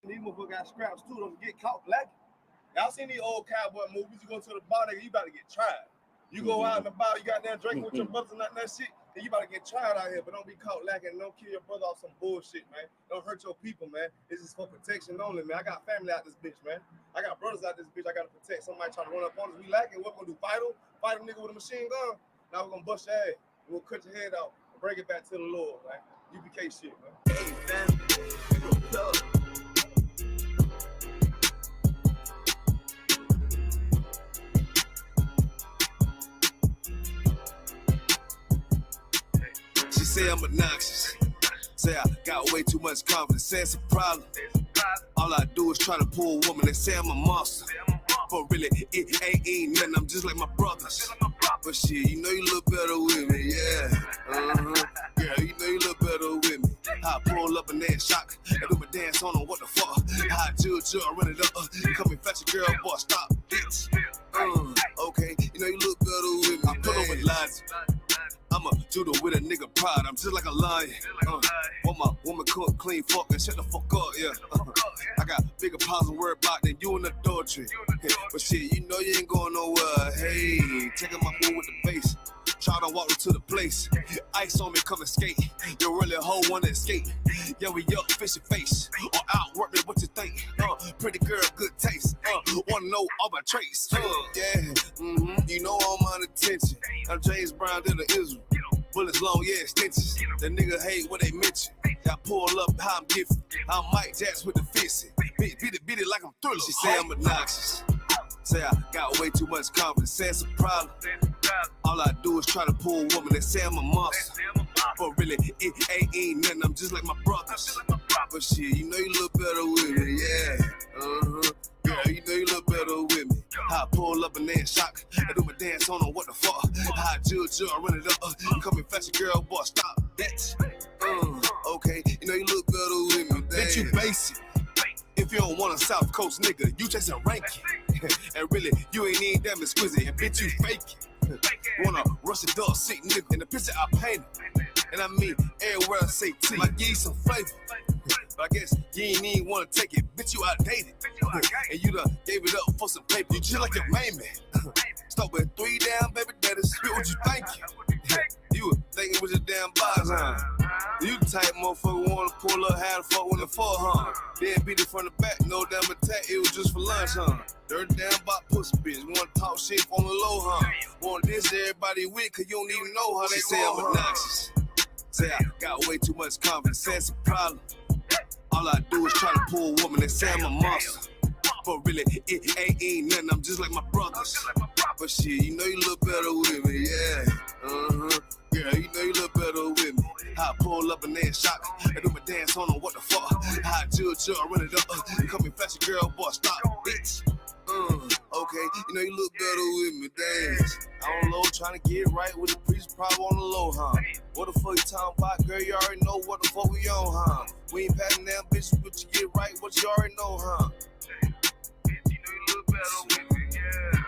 These motherfuckers got scraps too. Don't get caught black. Y'all seen these old cowboy movies? You go to the bar, nigga, you about to get tried. You go out in the bar, you got there drinking with your brothers and that shit, and you about to get tried out here. But don't be caught lacking. Don't kill your brother off some bullshit, man. Don't hurt your people, man. This is for protection only, man. I got family out this bitch, man. I got brothers out this bitch. I got to protect. Somebody trying to run up on us. We lacking. What we gonna do? Fight him? Fight a nigga with a machine gun? Now we're gonna bust your ass. We'll cut your head off and bring it back to the Lord, man. U.P.K shit, man. Hey, man. Say I'm obnoxious. Say I got way too much confidence. Say it's a problem. All I do is try to pull a woman. They say I'm a monster. But really, it ain't nothing. I'm just like my brothers. But shit, you know you look better with me, yeah. Girl, you know you look better with me. I pull up and then shock. I do my dance on them, what the fuck? I judge, run it up. Come and fetch a girl, boy, stop, bitch. Okay, you know you look better with me. I pull over lines. I'm a judo with a nigga pride. I'm just like a lion. Want my woman cook, clean, fuck, and shut the fuck up, yeah. I got bigger problems to worry about than you in adultery. But shit, you know you ain't going nowhere. Hey, taking my move with the bass. Try to walk to the place. Ice on me, come and skate. You really hoe wanna escape. Yeah, we up, fish your face. Or outwork me, what you think? Pretty girl, good taste. Wanna know all my traits. Yeah, you know I'm on attention. I'm James Brown, then the Israel. Bullets long, yeah, extensions. The nigga hate what they mention. I pull up how I'm gifted. I'm Mike Jackson with the fist. Beat it like I'm Thriller. She say I'm obnoxious. Say I got way too much confidence. Say it's a problem. All I do is try to pull a woman. They say I'm a monster. But really, it ain't nothing. I'm just like my brothers. But shit, you know you look better with me, yeah. Girl, you know you look better with me. I pull up and then shock. I do my dance on them, what the fuck? I judge, run it up. Come and fetch a girl, boy, stop, bitch. Okay, you know you look better with me, bitch, you basic. If you don't want a South Coast nigga, you just a ranking. And really, you ain't even damn exquisite, and bitch, you faking. Wanna rush a dog sick nigga in the picture I painted. And I mean, everywhere I say T, like give you some flavor. But I guess you ain't even wanna take it, bitch, you outdated. And you done gave it up for some paper, you just like your main man. Start with 3 down, baby, daddy, spit what you thinking. You were thinking with your damn bodies, huh? You the type motherfucker wanna pull up, how the fuck when the fuck, huh? Then beat it from the back, no damn attack, it was just for lunch, huh? Dirty damn bot pussy bitch, wanna talk shit on the low, huh? Want this everybody with, cause you don't even know how they say I'm obnoxious. Say I got way too much confidence, say it's a problem. All I do is try to pull a woman, they say I'm a monster. But really, it ain't nothing, I'm just like my brothers. But shit, you know you look better with me, yeah. Girl, you know you look better with me. I pull up and then shock. I do my dance on them, what the fuck? I judge, run it up. Come and fetch a girl, boy, stop, bitch. Okay, you know you look better with me, dance. On low, trying to get right with the priest, probably on the low, huh? What the fuck you talking about, girl? You already know what the fuck we on, huh? We ain't passing down bitches, but you get right, what you already know, huh? Bitch, you know you look better with me, yeah.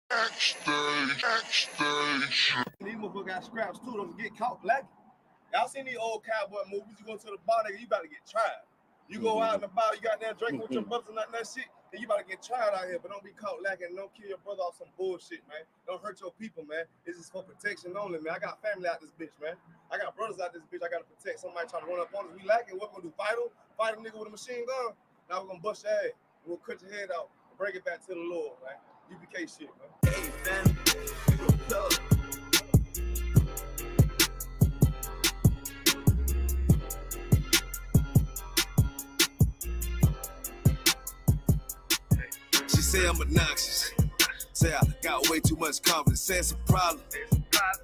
Backstage. These motherfuckers got scraps too. Don't get caught black. Y'all seen these old cowboy movies? You go to the bar, nigga, you about to get tried. You go out in the bar, you got there drinking with your brothers and that shit, and you about to get tried out here. But don't be caught lacking. Don't kill your brother off some bullshit, man. Don't hurt your people, man. This is for protection only, man. I got family out this bitch, man. I got brothers out this bitch. I got to protect. Somebody trying to run up on us. We lacking. What we gonna do? Fight him? Fight a nigga with a machine gun? Now we're gonna bust your ass. We'll cut your head out and bring it back to the Lord, man. U.P.K shit, man. Hey, man. She say I'm obnoxious. Say I got way too much confidence. Say it's a problem.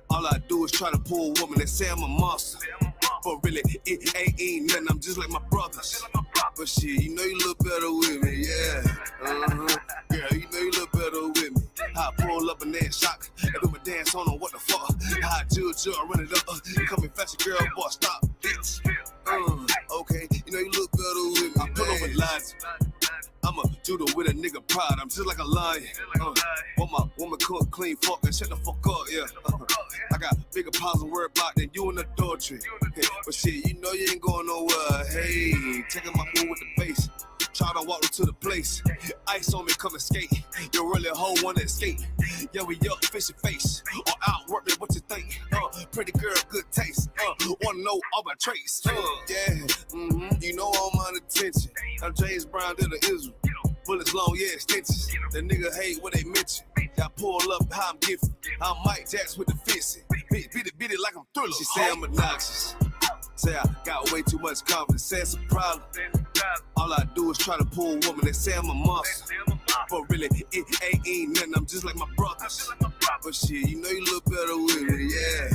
All I do is try to pull a woman. They say I'm a monster. But really, it ain't nothing. I'm just like my brothers. But shit, you know you look better with me, yeah. Girl, you know you look better with me. I pull up and then shock. I do my dance on what the fuck. High judge, I run it up. You coming fast, girl, boy, stop, bitch. Okay, you know you look better with me. I pull up with lies. I'm a judo with a nigga pride. I'm just like a lion. Want my woman cook, clean, fuck, and shut the fuck up, yeah. I got bigger problems to worry about than you in adultery. But shit, you know you ain't going nowhere. Hey, checking my move with the bass. Try to walk to the place. Ice on me, come and skate. You really a hoe wanna escape. Yeah, we up, fish your face. Or outwork me, what you think? Pretty girl, good taste. Wanna know all my traits. You know I'm on attention. I'm James Brown to the Israel. Bullets long, yeah, extensions. The nigga hate what they mention. I pull up how I'm gifted. I'm Mike Jackson with the fencing. Beat it like I'm Thriller. She say I'm obnoxious. Say I got way too much confidence. Say it's a problem. All I do is try to pull a woman. They say I'm a monster. But really, it ain't nothing. I'm just like my brothers. But shit, you know you look better with me, yeah.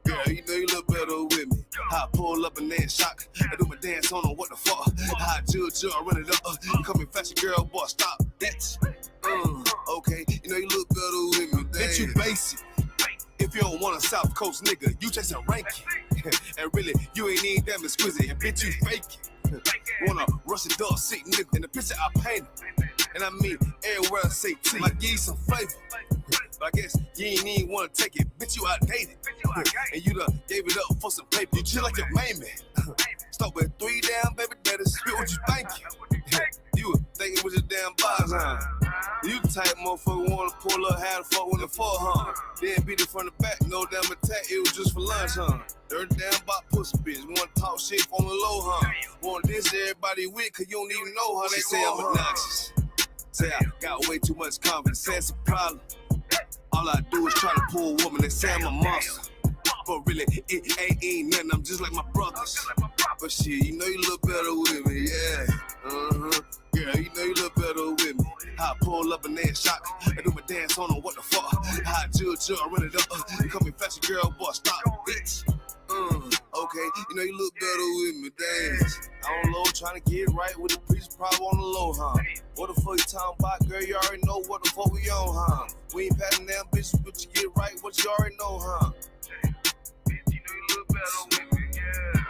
Yeah, you know you look better with me. I pull up and then shock. I do my dance on what the fuck. I judge, I run it up. You coming fast, girl, boy, stop, bitch. Okay, you know you look better with me. Bitch, you basic. If you don't want a South Coast nigga, you just a ranking. And really, you ain't even damn exquisite. And bitch, you fake it. Wanna rush a dog sick nigga. In the picture I painted. And I mean, everywhere I say T, I give you some flavor. But I guess you ain't even wanna take it. Bitch, you outdated. And you done gave it up for some paper. You chill like your main man. Start with 3 damn baby daddies. Spit what you thinking. You were thinking with your damn bars, huh? You the type motherfucker wanna pull up, how the fuck when the fuck, huh? Then beat it from the back, no damn attack, it was just for lunch, huh? Dirty damn about pussy bitch, wanna talk shit on the low, huh? Want this everybody with, cause you don't even know how they say I'm obnoxious. Say I got way too much confidence, say it's a problem. All I do is try to pull a woman, they say I'm a monster. But really, it ain't nothing, I'm just like my brothers. But shit, you know you look better with me, yeah. Yeah, you know you look better with me. I pull up and then shock. I do my dance on what the fuck. I judge, I run it up. Coming fast, girl, boy, stop, bitch. Okay, you know you look better with me, dance. I don't know, trying to get right with the preacher, probably on the low, huh? What the fuck you talking about, girl? You already know what the fuck we on, huh? We ain't passing down bitches, but you get right, what you already know, huh? Bitch, you know you look better with me, yeah.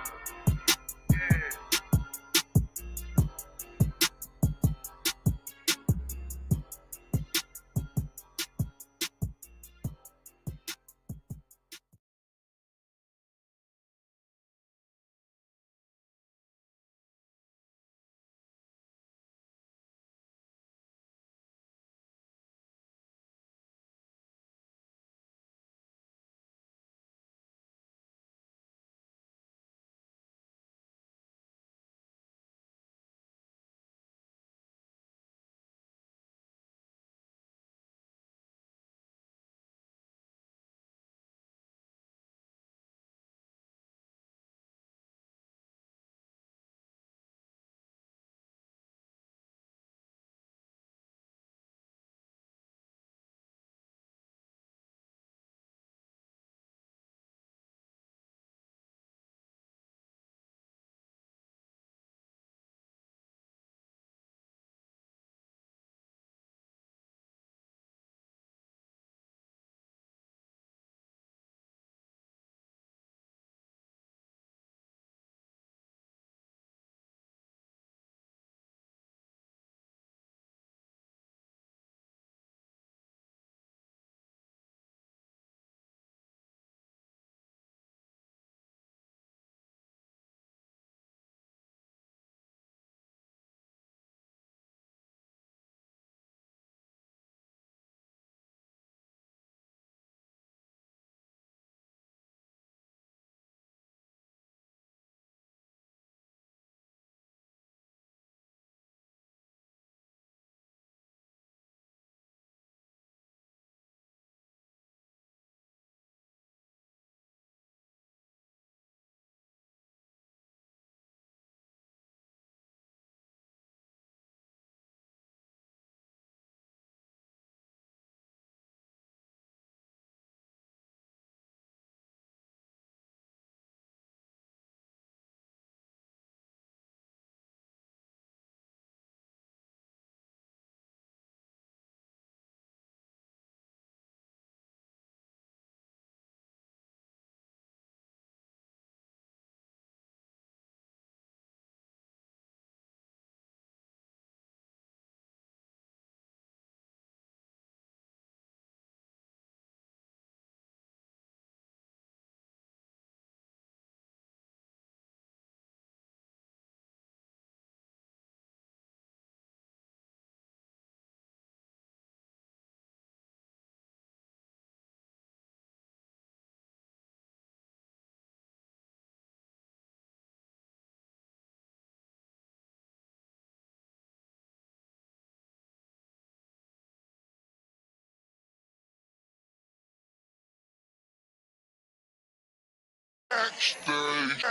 Backstage.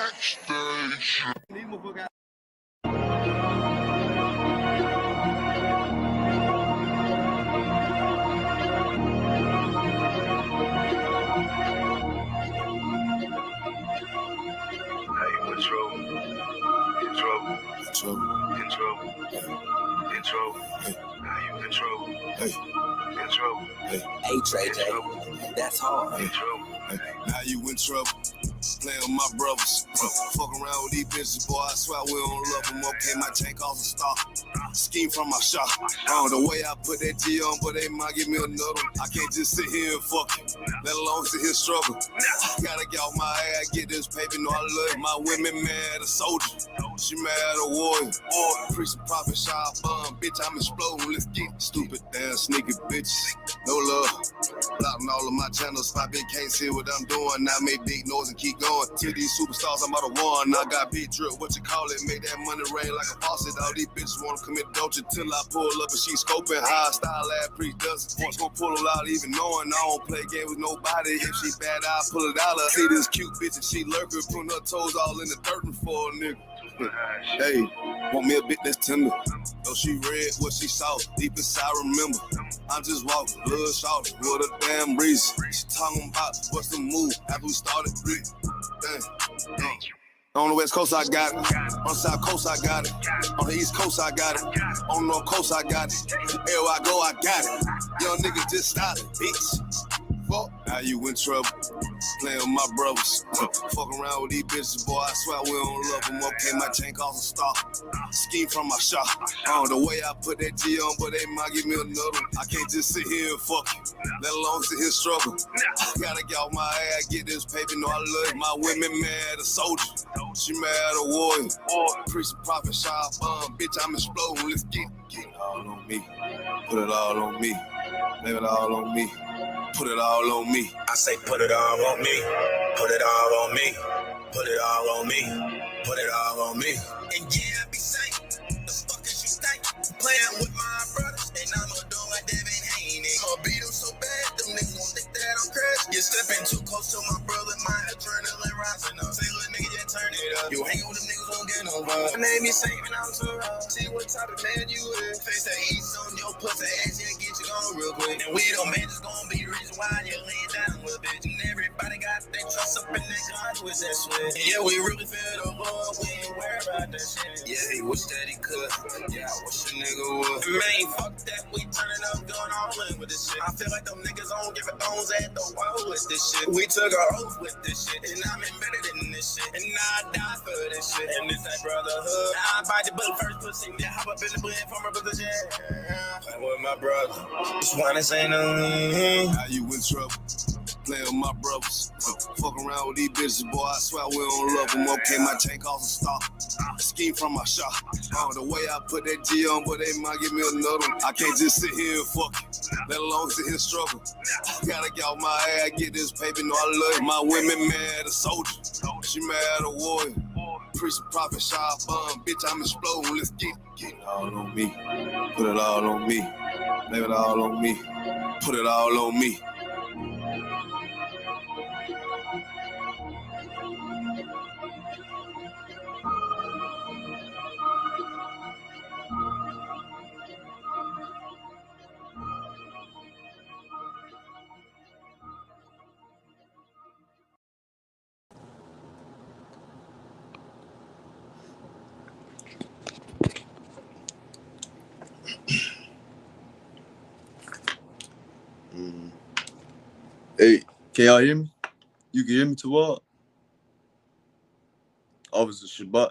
These motherfuckers got That's hard. Now you in trouble. Playing with my brothers. Fuck around with these bitches, boy. I swear we don't love them. Okay, my tank off a star. Scheme from my shop. The way I put that G on, but they might give me another. I can't just sit here and fuck it, let alone sit here struggle. Gotta get off my ass, get this paper. No, I love my women mad, a soldier. She mad, a warrior. Preach the prophet, shot bomb. Bitch, I'm exploding. Let's get stupid, damn sneaky bitches. No love. Blocking all of my channels. 5 big can't see what I'm doing. Now make big noise and keep going. To these superstars, I'm out of one. I got big drip, what you call it? Make that money rain like a faucet. All these bitches wanna commit adultery till I pull up and she scoping. High style ass preach does it. Force gon' pull it out even knowing I don't play game with nobody. If she bad, I'll pull it out. See this cute bitch and she lurking, putting her toes all in the dirt for a nigga. Hey, want me a bit that's tender. Though she read what she saw, deep inside remember. I'm just walking, little shorty, with a damn reason. She talking about what's the move after we started breathing. Damn. On the West Coast, I got it. On the South Coast, I got it. On the East Coast, I got it. On the North Coast, I got it. Everywhere I go, I got it. Young nigga just started, bitch. Fuck. Now you in trouble. Playing with my brothers. Fuck around with these bitches, boy. I swear we don't love them. Okay, my tank off a star. Scheme from my shop. The way I put that G on, but they might give me another. I can't just sit here and fuck it, let alone sit here struggle. Gotta get off my ass, get this paper. No, I love my women mad, a soldier. She mad, a warrior. Preach the prophet, shot bomb. Bitch, I'm exploding. Let's get it all on me. Put it all on me. Lay it all on me. Put it all on me. I say put it all on me. Put it all on me. Put it all on me. Put it all on me. And yeah, I be saying, the fuck is you think? Playing with my brothers, and I'ma do like Devin Haney. I'ma beat them so bad, them niggas gon' think that I'm crazy. You're stepping too close to my brother, my adrenaline rising up. Say little nigga, just turn it up. You hang with them niggas, won't get no vibe. My name is saving, I'm too rough. See what type of man you is. Face that east on your pussy ass, yeah, get you going real quick. And we don't man, just gonna be the reason why you're laying down a little bit. And everybody got their trust up in their guns with that shit. And yeah, we really feel the love, we ain't worried about that shit. Yeah, he wish that he could. Yeah, I wish a nigga would. Man, fuck that, we turning up, going all in with this shit. I feel like them niggas don't give a bones at the wall with this shit. We took our oath with this shit, and I'm embedded in this shit. And now I die for this shit. And this that brotherhood. I bite the bullet first pussy, then hop up in the blend from my brother's yeah. I'm with my brother. Just wanna say no. Now you in trouble. Playing with my brothers. Fuck around with these bitches, boy. I swear we don't love them. Okay, my tank off a star. Scheme from my shop. The way I put that G on, but they might give me another. I can't just sit here and fuck it, let alone sit here struggle. Gotta get off my ass, get this paper. No, I love my women mad, a soldier. She mad, a warrior. Preach the prophet, shot bomb. Bitch, I'm exploding. Let's get it all on me. Put it all on me. Lay it all on me. Put it all on me. Hey, can y'all hear me? You can hear me to what? Officer Shabbat.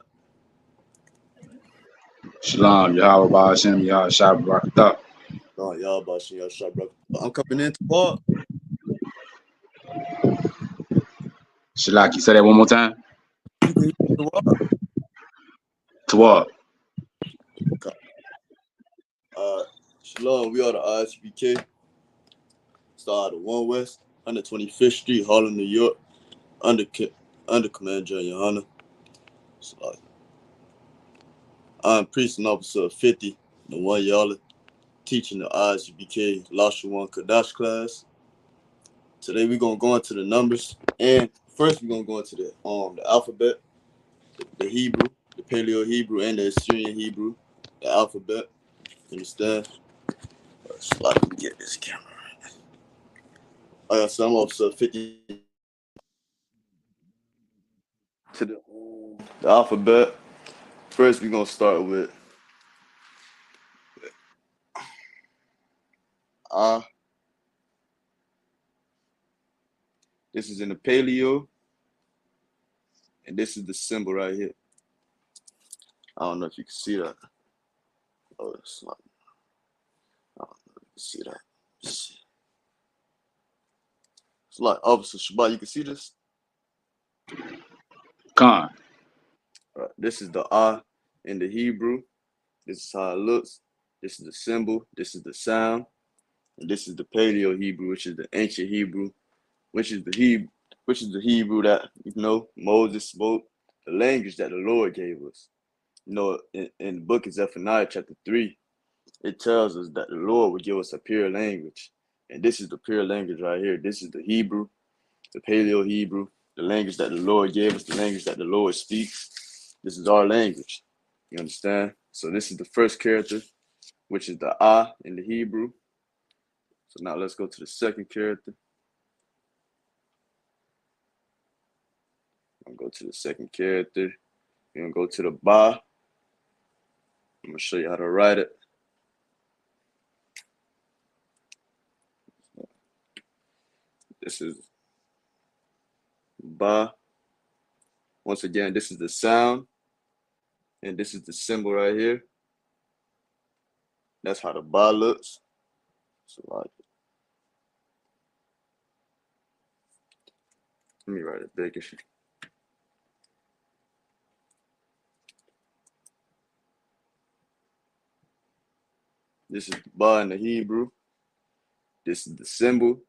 Shalom, Yahweh Hashem, Yahweh Shabbat. No, y'all about y'all Shabbat. I'm coming in to what? Shalak, you say that one more time? You can hear me to what? To what? Shalom, we are the I.S.U.P.K. Started at 1 West, 125th Street, Harlem, New York. Under Command General YAHANNA. So, I'm priest and officer of 50, the one y'all teaching the I.S.U.P.K. Lashawan Qadash class. Today we're gonna go into the numbers and first we're gonna go into the alphabet, the Hebrew, the Paleo Hebrew, and the Assyrian Hebrew, the alphabet. Understand? So let me get this camera. So I'm also 50 to the alphabet. First, we're gonna start with this is in the Paleo, and this is the symbol right here. I don't know if you can see that. Oh, it's not. I don't know if you can see that. It's like Officer Shabbat. You can see this? Con. Right. This is the Ah in the Hebrew. This is how it looks. This is the symbol. This is the sound. And this is the Paleo Hebrew, which is the ancient Hebrew, which is the Hebrew that, Moses spoke, the language that the Lord gave us. In the book of Zephaniah, chapter 3, it tells us that the Lord would give us a pure language. And this is the pure language right here. This is the Hebrew, the Paleo Hebrew, the language that the Lord gave us, the language that the Lord speaks. This is our language. You understand? So this is the first character, which is the Ah in the Hebrew. So now let's go to the second character. I'm gonna go to the second character. We're gonna go to the Ba. I'm gonna show you how to write it. This is Ba. Once again, this is the sound, and this is the symbol right here. That's how the Ba looks. So let me write it bigger. This is the Ba in the Hebrew. This is the symbol,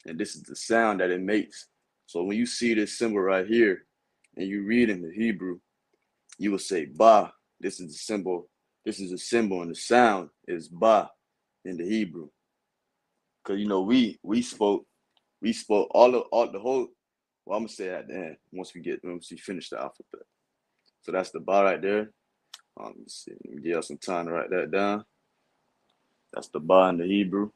and this is the sound that it makes. So when you see this symbol right here, and you read in the Hebrew, you will say Ba. This is the symbol. This is a symbol, and the sound is Ba in the Hebrew. Because we spoke all the whole. Well, I'm gonna say that then once we finish the alphabet. So that's the Ba right there. Let me see. Let me give you some time to write that down. That's the Ba in the Hebrew.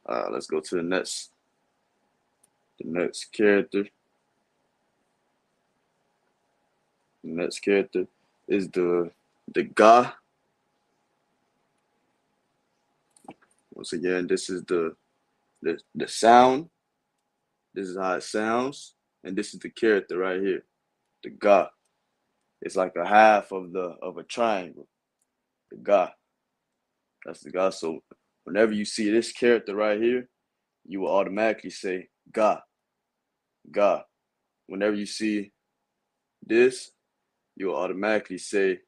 Let's go to the next character. The next character is the Ga. Once again, this is the sound. This is how it sounds, and this is the character right here, the Ga. It's like a half of a triangle. The Ga. That's the Ga. So whenever you see this character right here, you will automatically say Ga. Ga. Whenever you see this, you will automatically say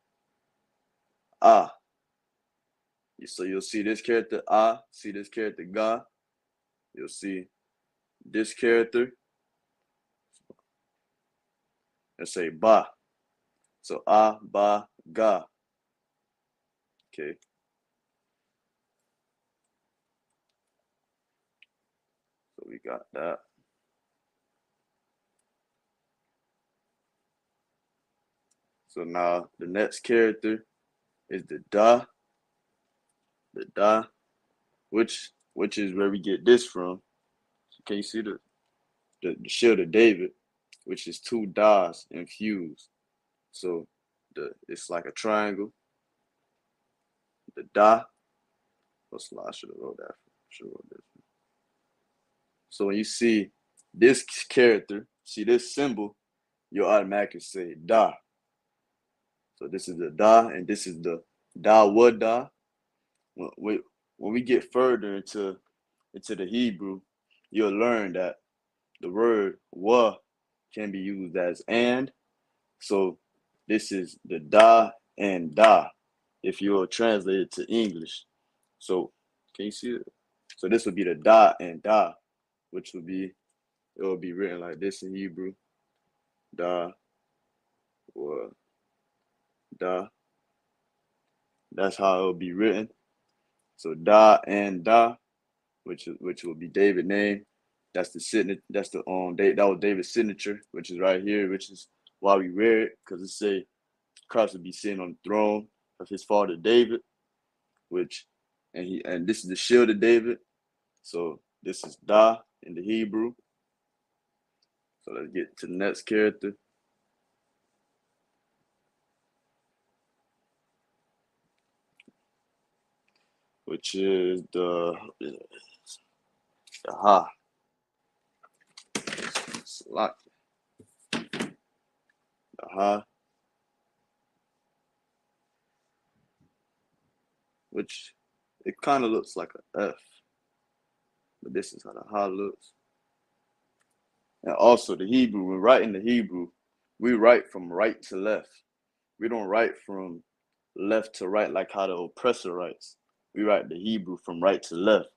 Ah. So you'll see this character Ah, see this character Ga. You'll see this character and say Ba. So Ah, Ba, Ga. Okay. So we got that. So now the next character is the Da. The Da, which is where we get this from. So can you see the shield of David, which is two Das infused. So it's like a triangle. The Da. What's I should have wrote that. Should have wrote this. So when you see this character, see this symbol, you'll automatically say Da. So this is the Da, and this is the Da Wad Da. When we get further into the Hebrew, you'll learn that the word Wa can be used as and. So this is the Da and Da, if you'll translate it to English. So can you see it? So this would be the Da and Da, which would be, it will be written like this in Hebrew. Da or Da. That's how it will be written. So Da and Da. which will be David's name. That's the signature. That's the that was David's signature, which is right here, which is why we wear it, because it say Christ will be sitting on the throne of his father David, and this is the shield of David. So this is Da in the Hebrew. So let's get to the next character. Which is the Ha. Lock. The Ha. Which it kind of looks like an F. But this is how the Ha looks. And also the Hebrew, when writing the Hebrew, we write from right to left. We don't write from left to right like how the oppressor writes. We write the Hebrew from right to left.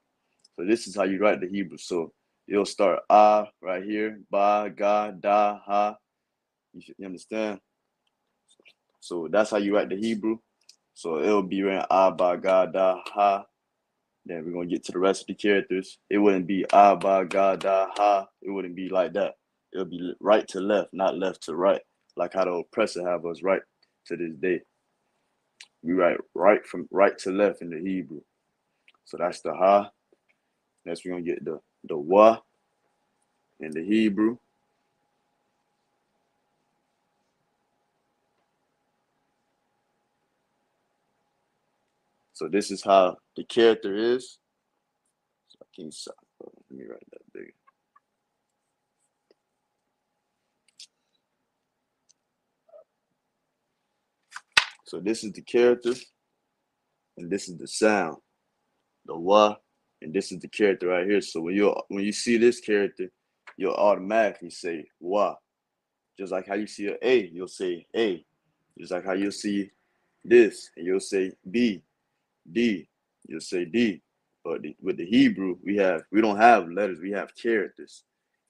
So this is how you write the Hebrew. So you'll start right here, Ba, Ga, Da, Ha. You understand? So that's how you write the Hebrew. So it'll be around Ba, Ga, Da, Ha. Then we're going to get to the rest of the characters. It wouldn't be Ba, Ga, Da, Ha. It wouldn't be like that. It'll be right to left, not left to right, like how the oppressor have us right to this day. We write from right to left in the Hebrew. So that's the Ha. Next, we're going to get the Wa in the Hebrew. So this is how the character is. So I can't stop. Let me write that bigger. So this is the character, and this is the sound, the Wa, and this is the character right here. So when you see this character, you'll automatically say Wa. Just like how you see an A, you'll say A. Just like how you'll see this, and you'll say B, D, you'll say D. But with the Hebrew, we don't have letters, we have characters.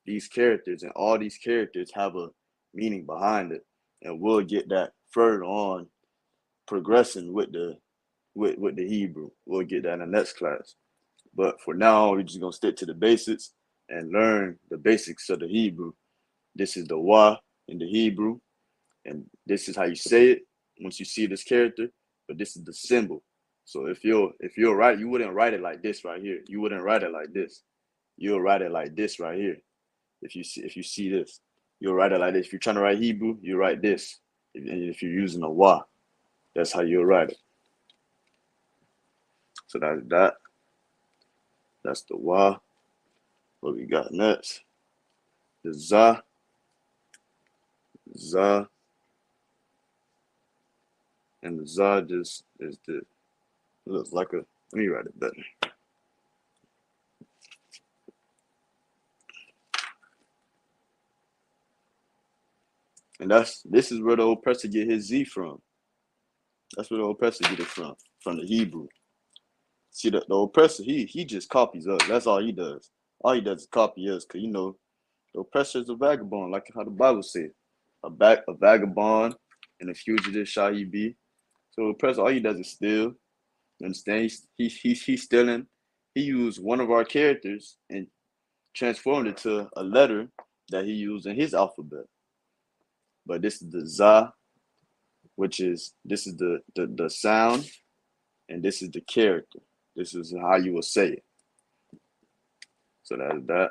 These characters and all these characters have a meaning behind it. And we'll get that further on, progressing with the Hebrew. We'll get that in the next class. But for now, we're just gonna stick to the basics and learn the basics of the Hebrew. This is the Wa in the Hebrew, and this is how you say it once you see this character. But this is the symbol. So if you're right, you wouldn't write it like this right here. You wouldn't write it like this. You'll write it like this right here. If you see this, you'll write it like this. If you're trying to write Hebrew, you write this. And if you're using a Wa, that's how you'll write it. So that's that. That's the Wa. What we got next? The Za. Za. And the Za just is looks like a, let me write it better. And this is where the oppressor get his Z from. That's where the oppressor get it from the Hebrew. See, the oppressor, he just copies us. That's all he does. All he does is copy us, because the oppressor is a vagabond, like how the Bible said. A vagabond and a fugitive shall he be. So the oppressor, all he does is steal. You understand? He's stealing. He used one of our characters and transformed it to a letter that he used in his alphabet. But this is the Za, this is the sound, and this is the character. This is how you will say it. So that's that.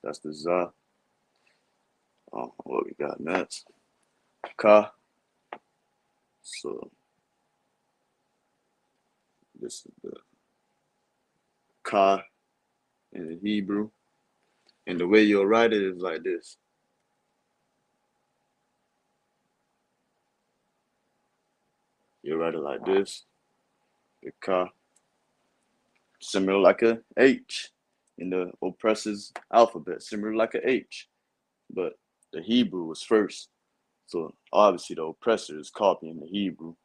That's the Za. What we got next? Ka. So this is the Ka in the Hebrew. And the way you'll write it is like this. You write it like this. The Ka. Similar like a H in the oppressor's alphabet. Similar like a H. But the Hebrew was first. So obviously the oppressor is copying the Hebrew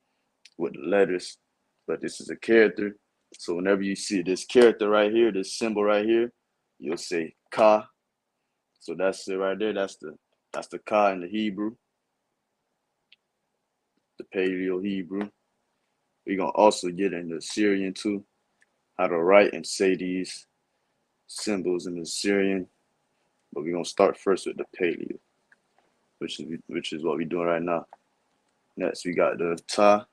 with the letters. But this is a character. So whenever you see this character right here, this symbol right here, you'll say Ka. So that's it right there. That's the Ka in the Hebrew, the Paleo Hebrew. We're gonna also get into Syrian too, how to write and say these symbols in the Syrian. But we're gonna start first with the Paleo, which is what we're doing right now. Next, we got the Ta.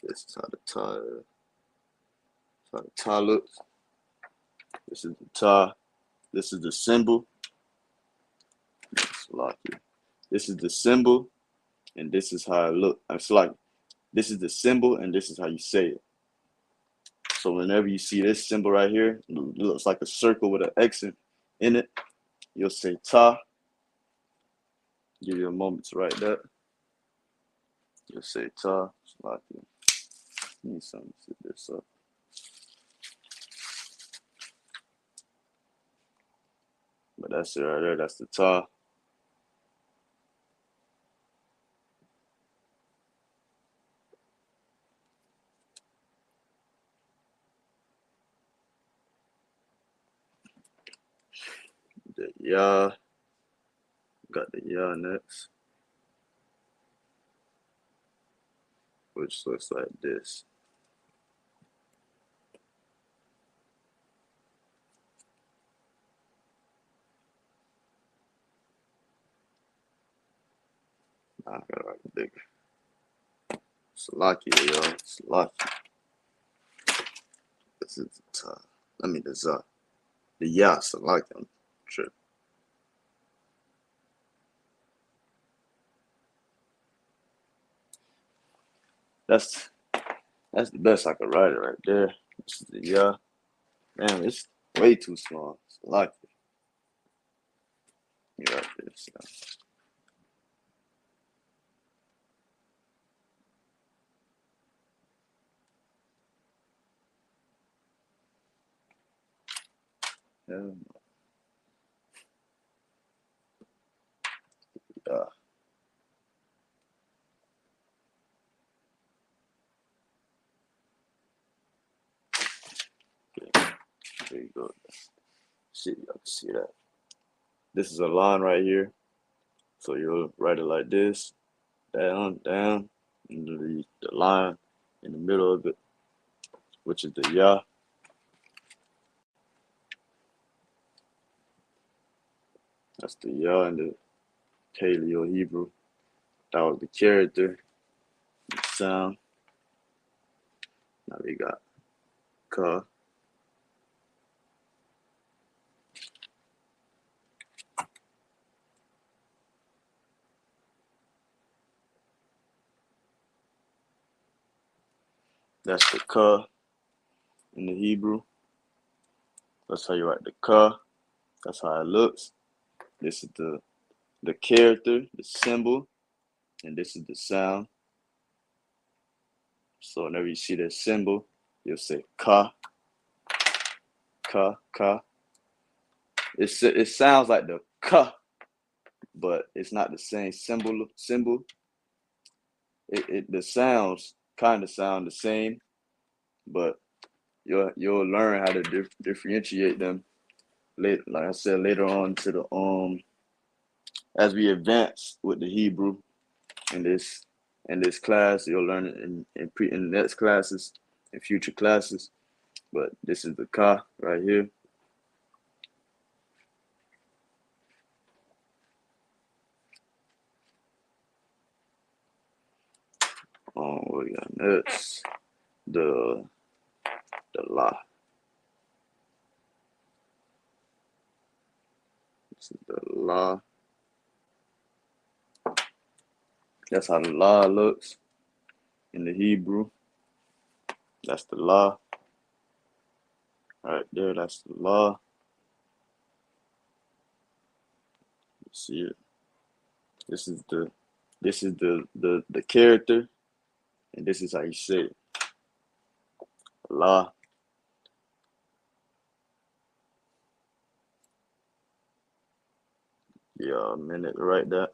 This is how the Ta looks. This is the Ta. This is the symbol. This is the symbol, and this is how it looks. It's like this is the symbol, and this is how you say it. So whenever you see this symbol right here, it looks like a circle with an X in it. You'll say Ta. Give you a moment to write that. You'll say Ta. Need something to set this up. But that's it right there. That's the Ta. The Ya. Got the Ya next, which looks like this. I gotta write it bigger. Salakia, y'all. Salakia. This is the Ta. I mean the Za. The Ya, Salakia. I'm tripping. That's the best I could write it right there. This is the Ya. Man, it's way too small. Salakia. You write this. Yeah. Yeah. Okay. There you go. See, y'all can see that. This is a line right here. So you'll write it like this, down, and the line in the middle of it, which is the Ya. That's the Ya in the Paleo Hebrew. That was the character, the sound. Now we got Ka. That's the Ka in the Hebrew. That's how you write the Ka. That's how it looks. This is the character, the symbol, and this is the sound. So whenever you see that symbol, you'll say Ka, Ka, Ka. It sounds like the Ka, but it's not the same symbol. The sounds kind of sound the same, but you'll learn how to differentiate them later. Like I said, later on to the as we advance with the Hebrew in this class, you'll learn it in the next classes, in future classes. But this is the Ka right here. What we got next? The La. This is the La. That's how the La looks in the Hebrew. That's the La. Right there, that's the La. You see it. This is the character, and this is how you say it. La. Yeah, a minute to write that.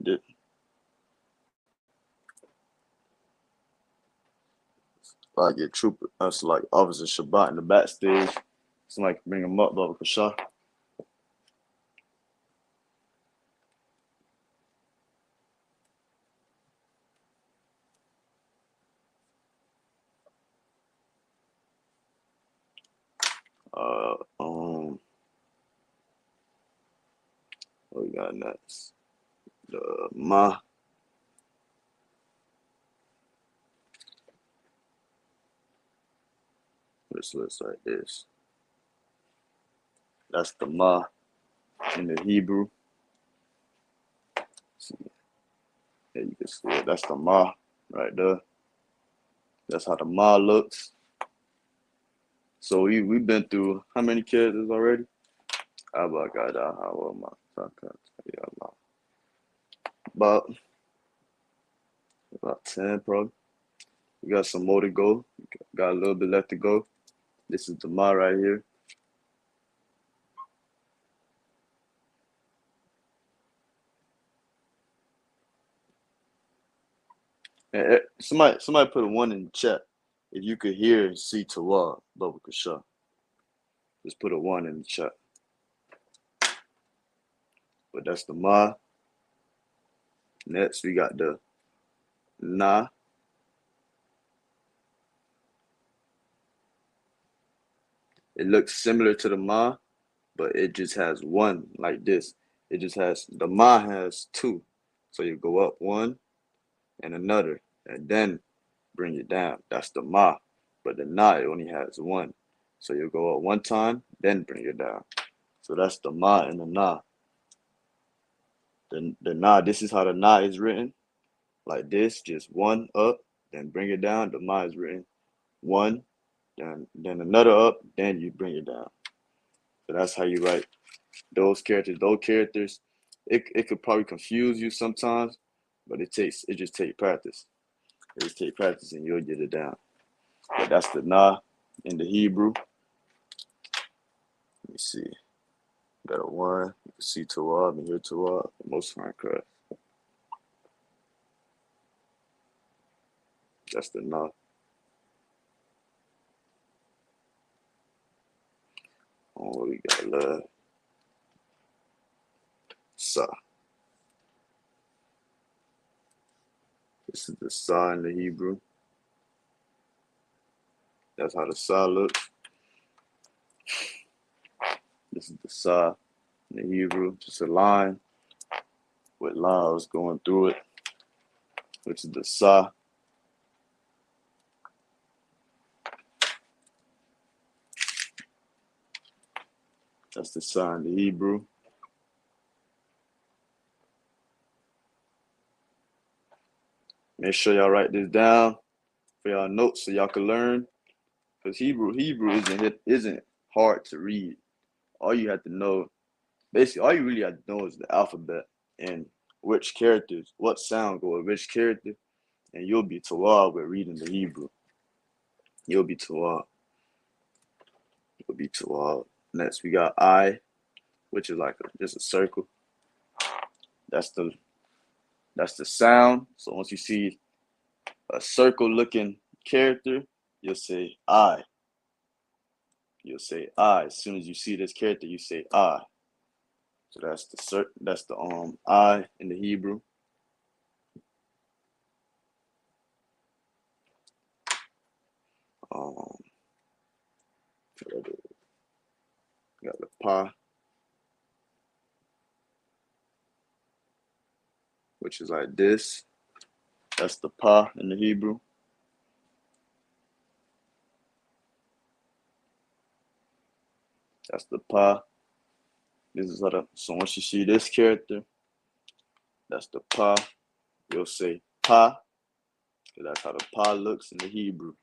did like get trooper us like Officer Shabbat in the backstage. Somebody can bring him up, Baba Kasha. What we got next? The Ma. This looks like this. That's the Ma in the Hebrew. See, there you can see it. That's the Ma right there. That's how the Ma looks. So we've been through how many characters already? About 10 probably. We got some more to go. Got a little bit left to go. This is the Ma right here. And somebody put a 1 in the chat. If you could hear and see Tawad, Baba Kasha. Just put a 1 in the chat. But that's the Ma. Next we got the Na. It looks similar to the Ma, but it just has 1 like this. It just has, the Ma has 2. So you go up 1 and another, and then bring it down. That's the Ma. But the Na, it only has 1. So you go up 1 time, then bring it down. So that's the Ma and the Na. The Na, this is how the Na is written. Like this, just 1 up, then bring it down. The Ma is written 1, then another up, then you bring it down. So that's how you write those characters. Those characters, it could probably confuse you sometimes, but it just takes practice. It just takes practice and you'll get it down. But that's the Na in the Hebrew. Let me see. Got a 1. You can see Tawab and hear Tawab. Most fine craft. That's the Na. Oh, we got love. Sa. This is the Sa in the Hebrew. That's how the Sa looks. This is the Sa in the Hebrew. Just a line with lines going through it, which is the Sa. That's the Sa in the Hebrew. Make sure y'all write this down for y'all notes so y'all can learn. Because Hebrew isn't hard to read. All you have to know, basically, all you really have to know is the alphabet and which characters, what sound go with which character, and you'll be tawab with reading the Hebrew. You'll be tawab. You'll be tawab. Next, we got I, which is like just a circle. That's the sound. So once you see a circle-looking character, you'll say I. You'll say I. As soon as you see this character, you say I. So that's the I in the Hebrew. Got the Pa, which is like this. That's the Pa in the Hebrew. That's the Pa. This is so once you see this character, that's the Pa. You'll say Pa, because that's how the Pa looks in the Hebrew.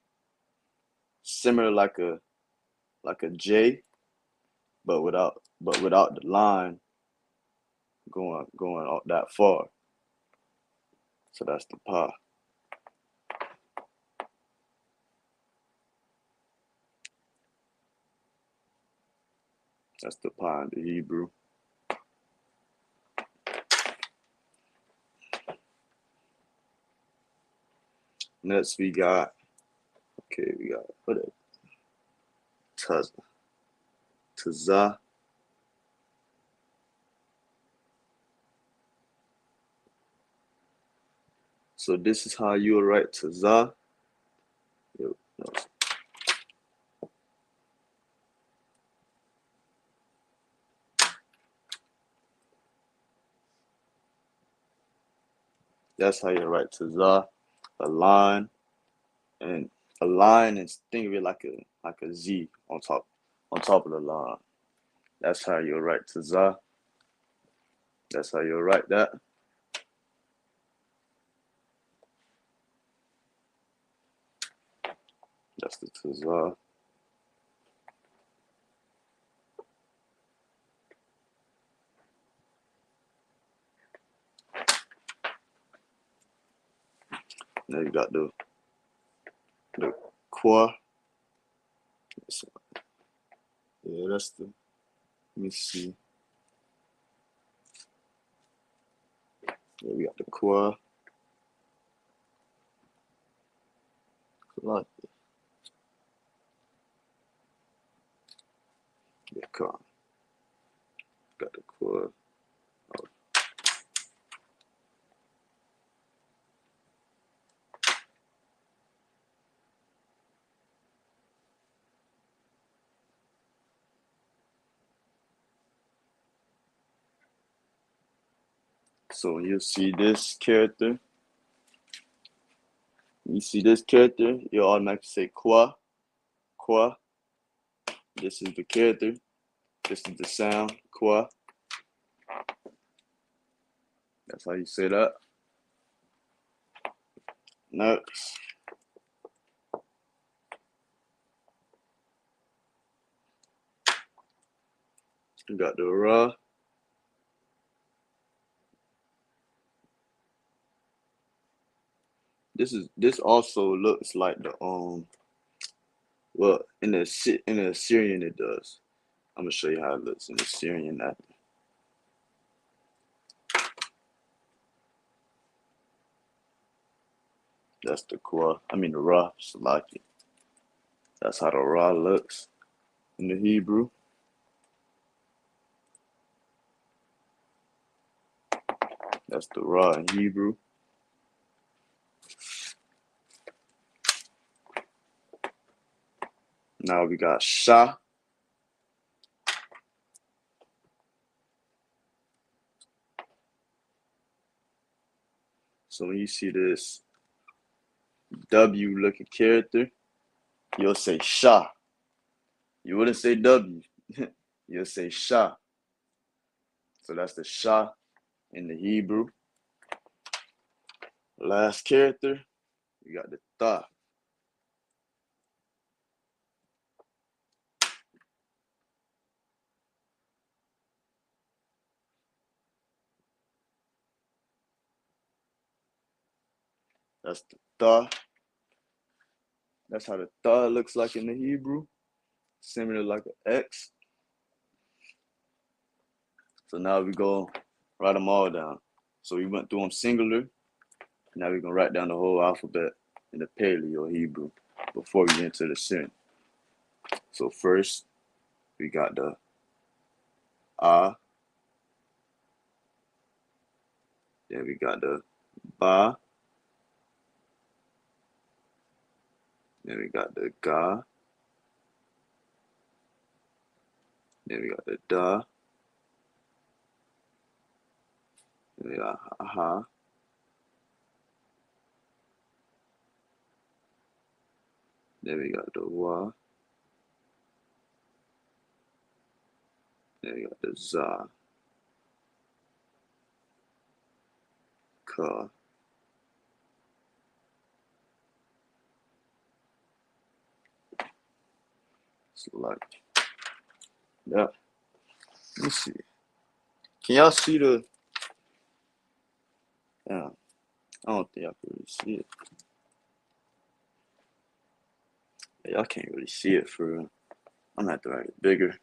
Similar like a J, but without the line going out that far. So that's the Pa. That's the Pa in the Hebrew. Next we got what is Taza. So this is how you will write Taza. That's how you write Taza. A line and think of it like a Z on top of the line. That's how you write Taza. That's how you write that. That's the Taza. Now you got the Kwa. Yeah, that's the. Let me see. Yeah, we got the Kwa. Like it. Yeah, Kwa. Got the Kwa. Oh. So when you see this character, you automatically say Kwa. Kwa. This is the character. This is the sound. Kwa. That's how you say that. Next. You got the Ra. This also looks like the well in the Assyrian it does. I'm gonna show you how it looks in the Assyrian after. That's the the Ra, Salaki. That's how the Ra looks in the Hebrew. That's the Ra in Hebrew. Now we got Shah. So when you see this W looking character, you'll say Shah. You wouldn't say W. You'll say Shah. So that's the Shah in the Hebrew. Last character, you got the Ta. That's the Ta. That's how the Ta looks like in the Hebrew. Similar like an X. So now we go write them all down. So we went through them singular. Now we're going to write down the whole alphabet in the Paleo Hebrew before we get into the Syrian. So first, we got the A. Then we got the Ba. Then we got the Ga. Then we got the Da. Then we got Ha. Then we got the Wa. Then we got the Za. Ka. So like that. Let me see. Can y'all see the? Yeah, I don't think y'all can really see it. Y'all can't really see it for real. I'm gonna have to write it bigger.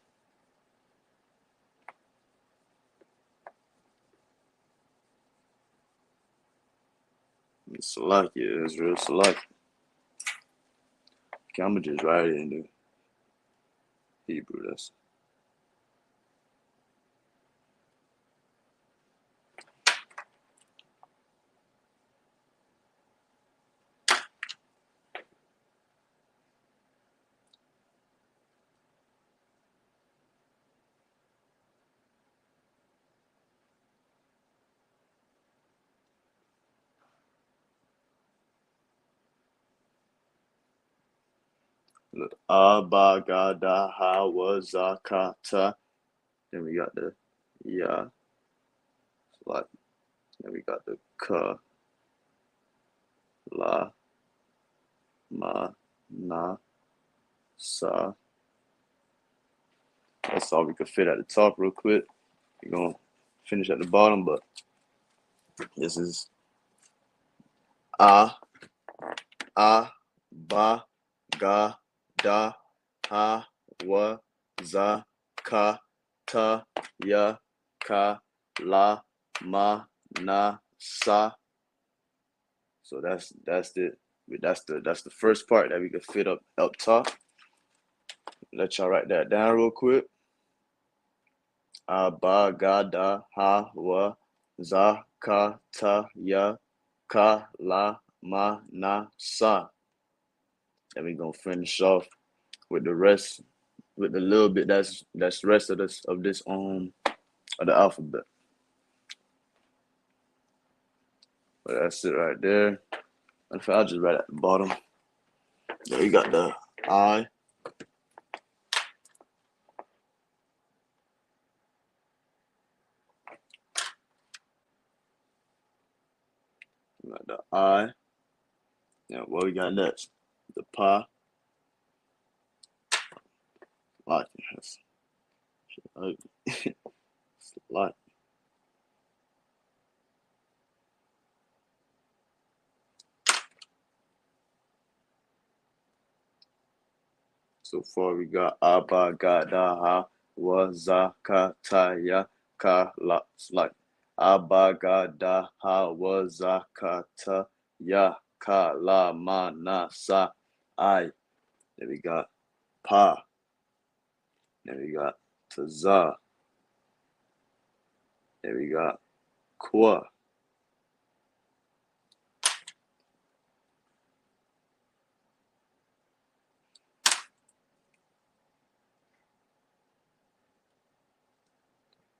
It's Salaki, Israel, Salaki. Okay, I'm gonna just write it in the Hebrew. That's look. Abagada hawazakata. Then we got the ya. Like then we got the ka la ma na sa. That's all we could fit at the top real quick. We're gonna finish at the bottom, but this is a ba ga da ha wa za ka ta ya ka la ma na sa. So that's the first part that we could fit up top. Let y'all write that down real quick. Ba ga da ha wa za ka ta ya ka la ma na sa. And we're gonna finish off with the rest, with the little bit that's the rest of this of the alphabet. But that's it right there. I'll just write at the bottom. There you got the I. You got the I. Now what we got next? The pa. Like it's like. So far we got Abba Gadaha Wazakataya Ka like Abba Gadaha Wazakata Ya Ka La Mana Sa I. Then we got Pa. Then we got Taza. Then we got Kwa.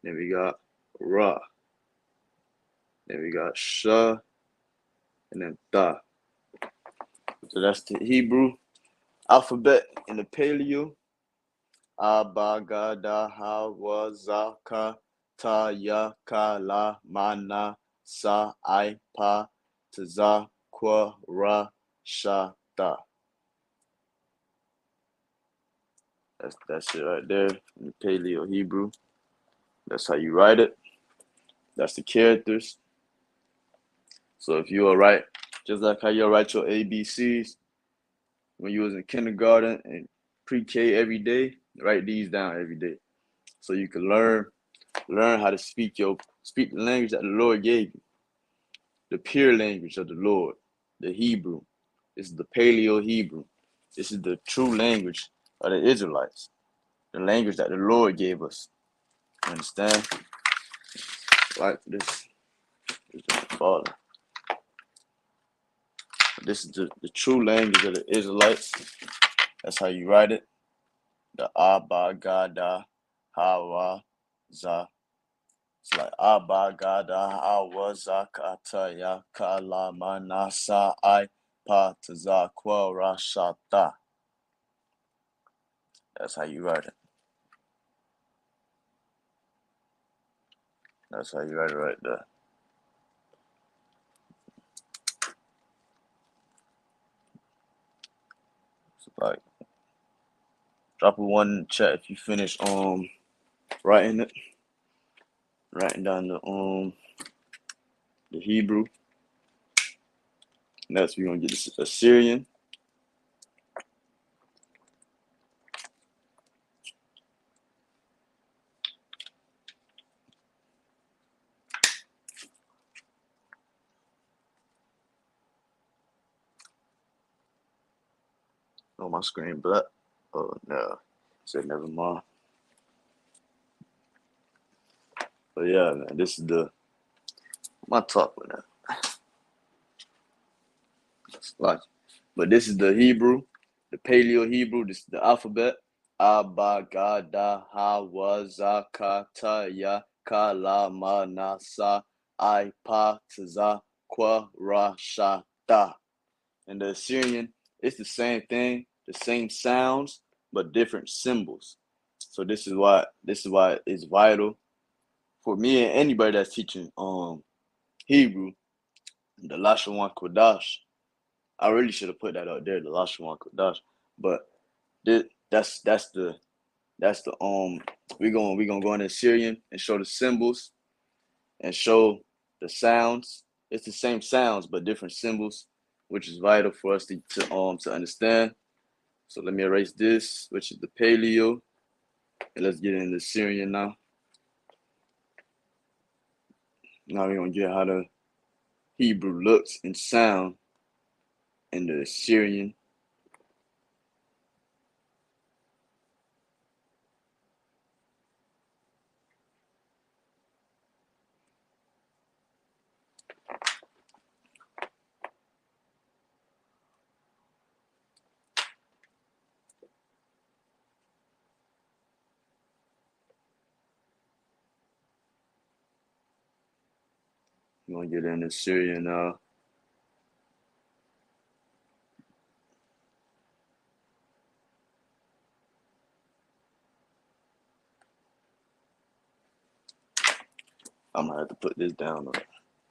Then we got Ra. Then we got Sha. And then Ta. So that's the Hebrew alphabet in the Paleo. Abagada wazaka ta ya ka la mana sa I pa taza kwa ra sha ta. That's it right there in the Paleo Hebrew. That's how you write it. That's the characters. So if you will write, just like how you'll write your ABCs when you was in kindergarten and pre-K every day, write these down every day. So you can learn how to speak the language that the Lord gave you. The pure language of the Lord, the Hebrew. This is the Paleo Hebrew. This is the true language of the Israelites. The language that the Lord gave us. Understand? Like this. This is the true language of the Israelites. That's how you write it. The Abba Gada Hawa Za. It's like Abba Gada Hawa Zakata Ya Kala Manasa I Pa Taza Kwa Rashata. That's how you write it. That's how you write it right there. So like, drop a 1 in the chat if you finish writing it. Writing down the Hebrew. Next we're gonna get this Assyrian. Oh, my screen black. Oh no. Said never mind. But yeah, man, this is my talk with that. Like, but this is the Hebrew, the Paleo Hebrew. This is the alphabet. Abba, Gada, Hawa, Zaka, Taya, Kala, Manasa, I.P.A, Tza, Kwa, Ra, Sha, Da. And the Assyrian, it's the same thing, the same sounds, but different symbols. So this is why it's vital for me and anybody that's teaching Hebrew, the Lashawan Qadash. I really should have put that out there, the Lashawan Qadash. But that's the we're gonna go in Assyrian and show the symbols and show the sounds. It's the same sounds but different symbols, which is vital for us to understand. So let me erase this, which is the Paleo, and let's get into Assyrian now. Now we're gonna get how the Hebrew looks and sound in the Assyrian. We're gonna get into Assyrian now. I'm gonna have to put this down.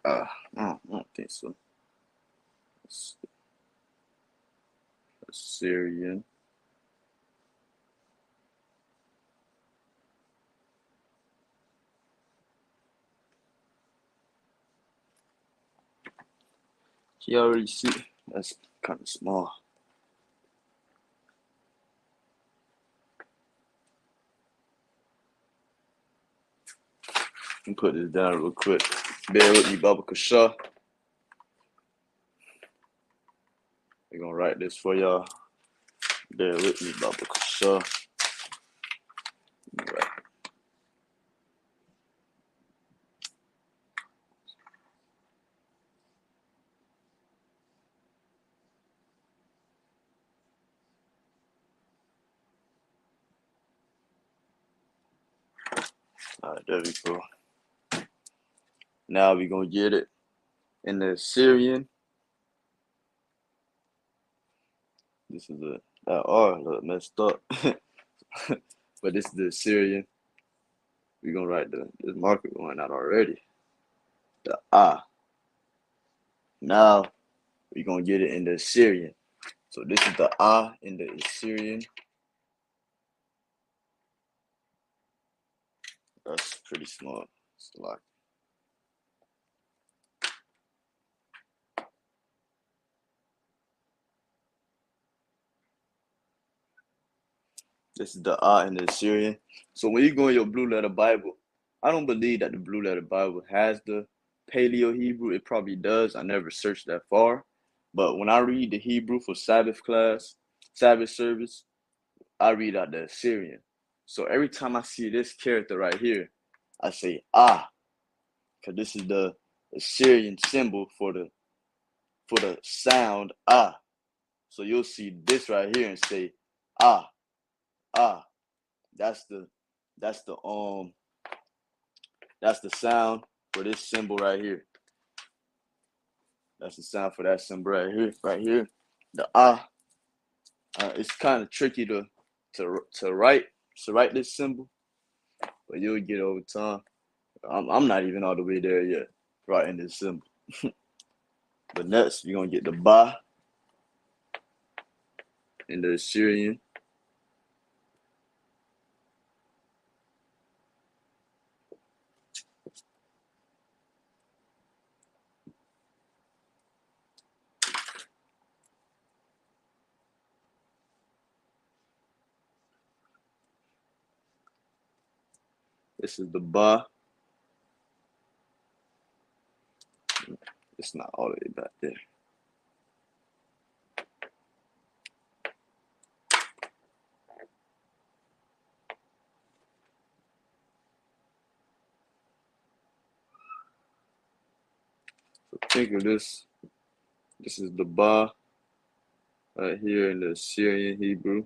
I don't think so. Assyrian. You already see that's kind of small. Let me put this down real quick. Bear with me, Baba Kasha. We're gonna write this for y'all. Bear with me, Baba Kasha. Right. All right, there we go. Now we're gonna get it in the Assyrian. This is that R look messed up. But this is the Assyrian. We're gonna write this marker going out already. The A. Now we're gonna get it in the Assyrian. So this is the A in the Assyrian. That's pretty small. It's like this is the A in the Assyrian. So when you go in your blue letter Bible, I don't believe that the blue letter Bible has the Paleo Hebrew. It probably does. I never searched that far. But when I read the Hebrew for Sabbath class, Sabbath service, I read out the Assyrian. So every time I see this character right here, I say ah, because this is the Assyrian symbol for the sound ah. So you'll see this right here and say ah, ah. That's the sound for this symbol right here. That's the sound for that symbol right here. The ah. It's kind of tricky to write this symbol, but you'll get over time. I'm not even all the way there yet, writing this symbol. But next, you're gonna get the ba in the Assyrian. This is the ba. It's not all the way back there. think of this. This is the ba right here in the Syrian Hebrew.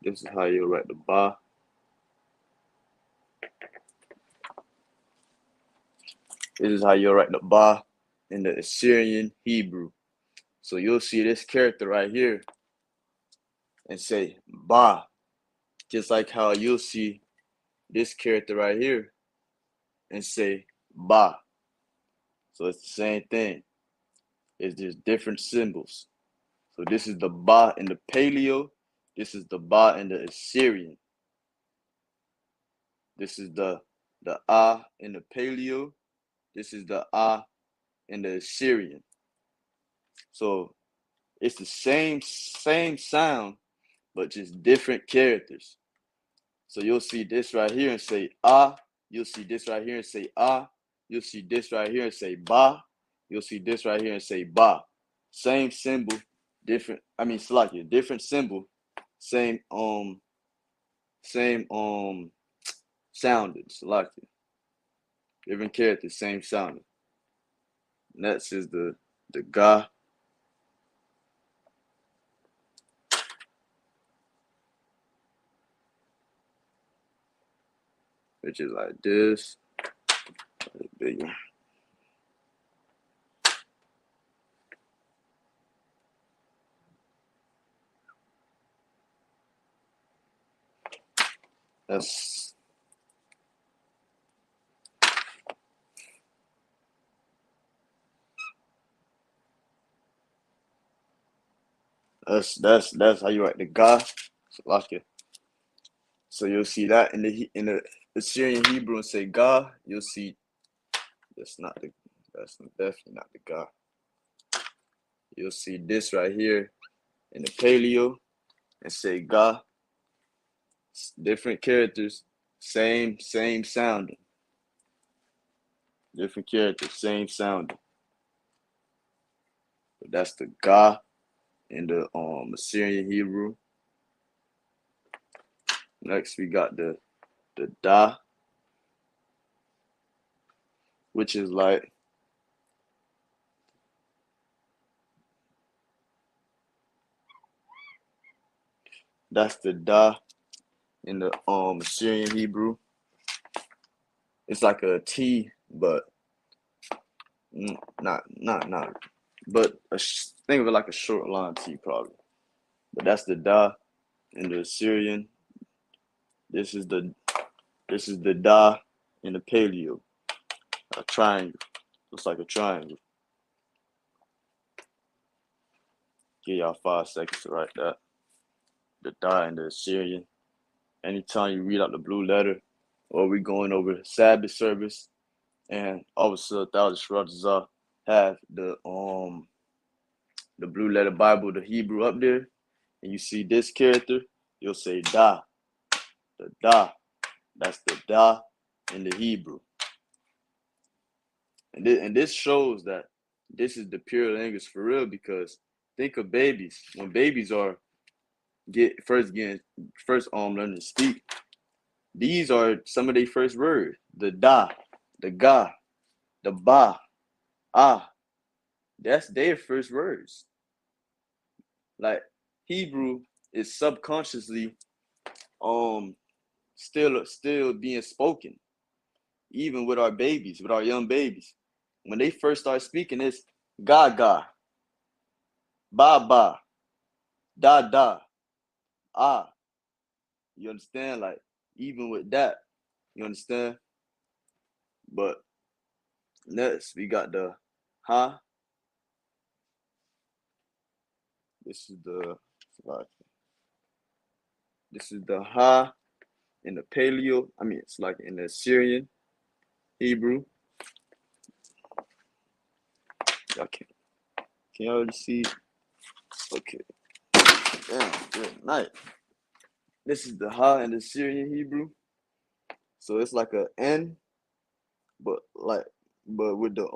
This is how you write the ba. This is how you write the ba in the Assyrian Hebrew. So you'll see this character right here and say ba, just like how you'll see this character right here and say ba. So it's the same thing. It's just different symbols. So this is the ba in the Paleo. This is the ba in the Assyrian. This is the ah in the Paleo. This is the ah in the Assyrian. So it's the same sound, but just different characters. So you'll see this right here and say ah. You'll see this right here and say ah. You'll see this right here and say ba. You'll see this right here and say ba. Same symbol, different. I mean, Salakia, different symbol, same sounded. Salakia, different characters, same sounding. Next is the ga. Which is like this. Bigger. That's how you write the ga. Salakia. So you'll see that in the Assyrian Hebrew and say ga. You'll see that's definitely not the ga. You'll see this right here in the Paleo and say ga. Different characters, same sounding. Different characters, same sounding. But that's the ga in the Assyrian Hebrew. Next we got the da, which is like that's the da in the Assyrian Hebrew. It's like a T, but not, but think of it like a short line T probably. But that's the da in the Assyrian. This is the da in the Paleo. A triangle. Looks like a triangle. Give y'all 5 seconds to write that. The da in the Assyrian. Anytime you read out the blue letter, or we going over Sabbath service, and Officer Thousand Shradazah have the blue letter Bible, the Hebrew up there, and you see this character, you'll say da. The da. That's the da in the Hebrew. And this shows that this is the pure language for real, because think of babies. When babies are learning to speak, these are some of their first words. The da, the ga, the ba, ah. That's their first words. Like Hebrew is subconsciously still being spoken, even with our babies, with our young babies. When they first start speaking, it's ga ga, ba ba, da da, ah. You understand? Like even with that, you understand? But next we got the ha. This is the ha in the Paleo. I mean, it's like in the Syrian Hebrew. Okay. Can you already see? Okay. Damn, good night. This is the ha in the Syrian Hebrew. So it's like a N, but with the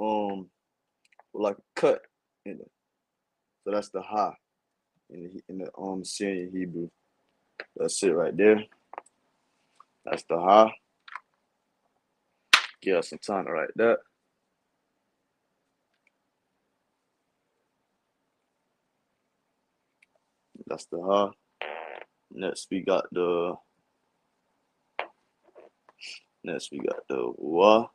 like a cut in it. So that's the ha in the Syrian Hebrew. That's it right there. That's the ha. Give us some time to write that. That's the Ha. Next we got the Wa,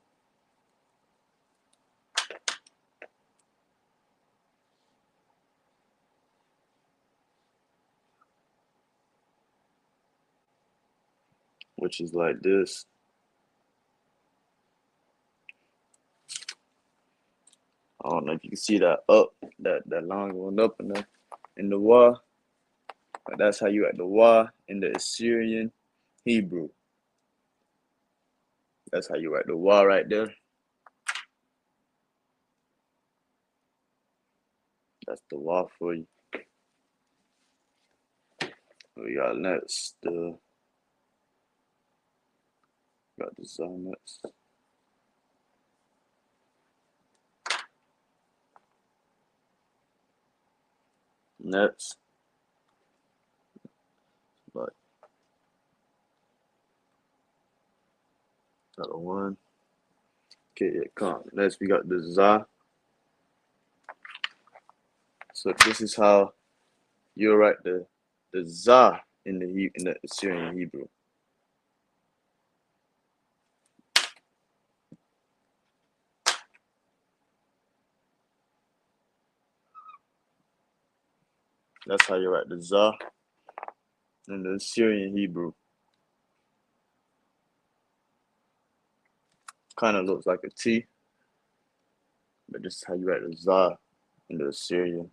which is like this. I don't know if you can see that up, that line going up in the Wa. But that's how you write the Wa in the Assyrian Hebrew. That's how you write the Wa right there. That's the Wa for you. We got next got the Za next. Next, like got a 1. Okay, yeah, come. Next we got the Za. So this is how you write the Za in the Assyrian Hebrew. That's how you write the Za in the Assyrian Hebrew. Kind of looks like a T, but this is how you write the Za in the Assyrian.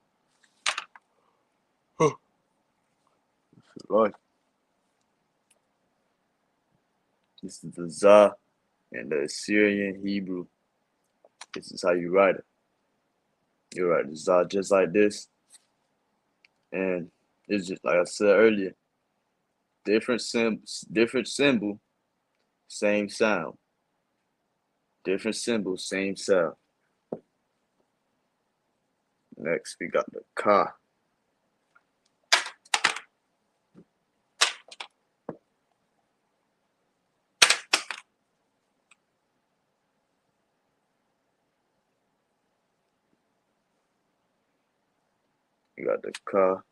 Lord. This is the Za in the Assyrian Hebrew. This is how you write it. You write the Za just like this. And it's just like I said earlier, different symbol, same sound. Different symbol, same sound. Next, we got the Ka. You got the Ka.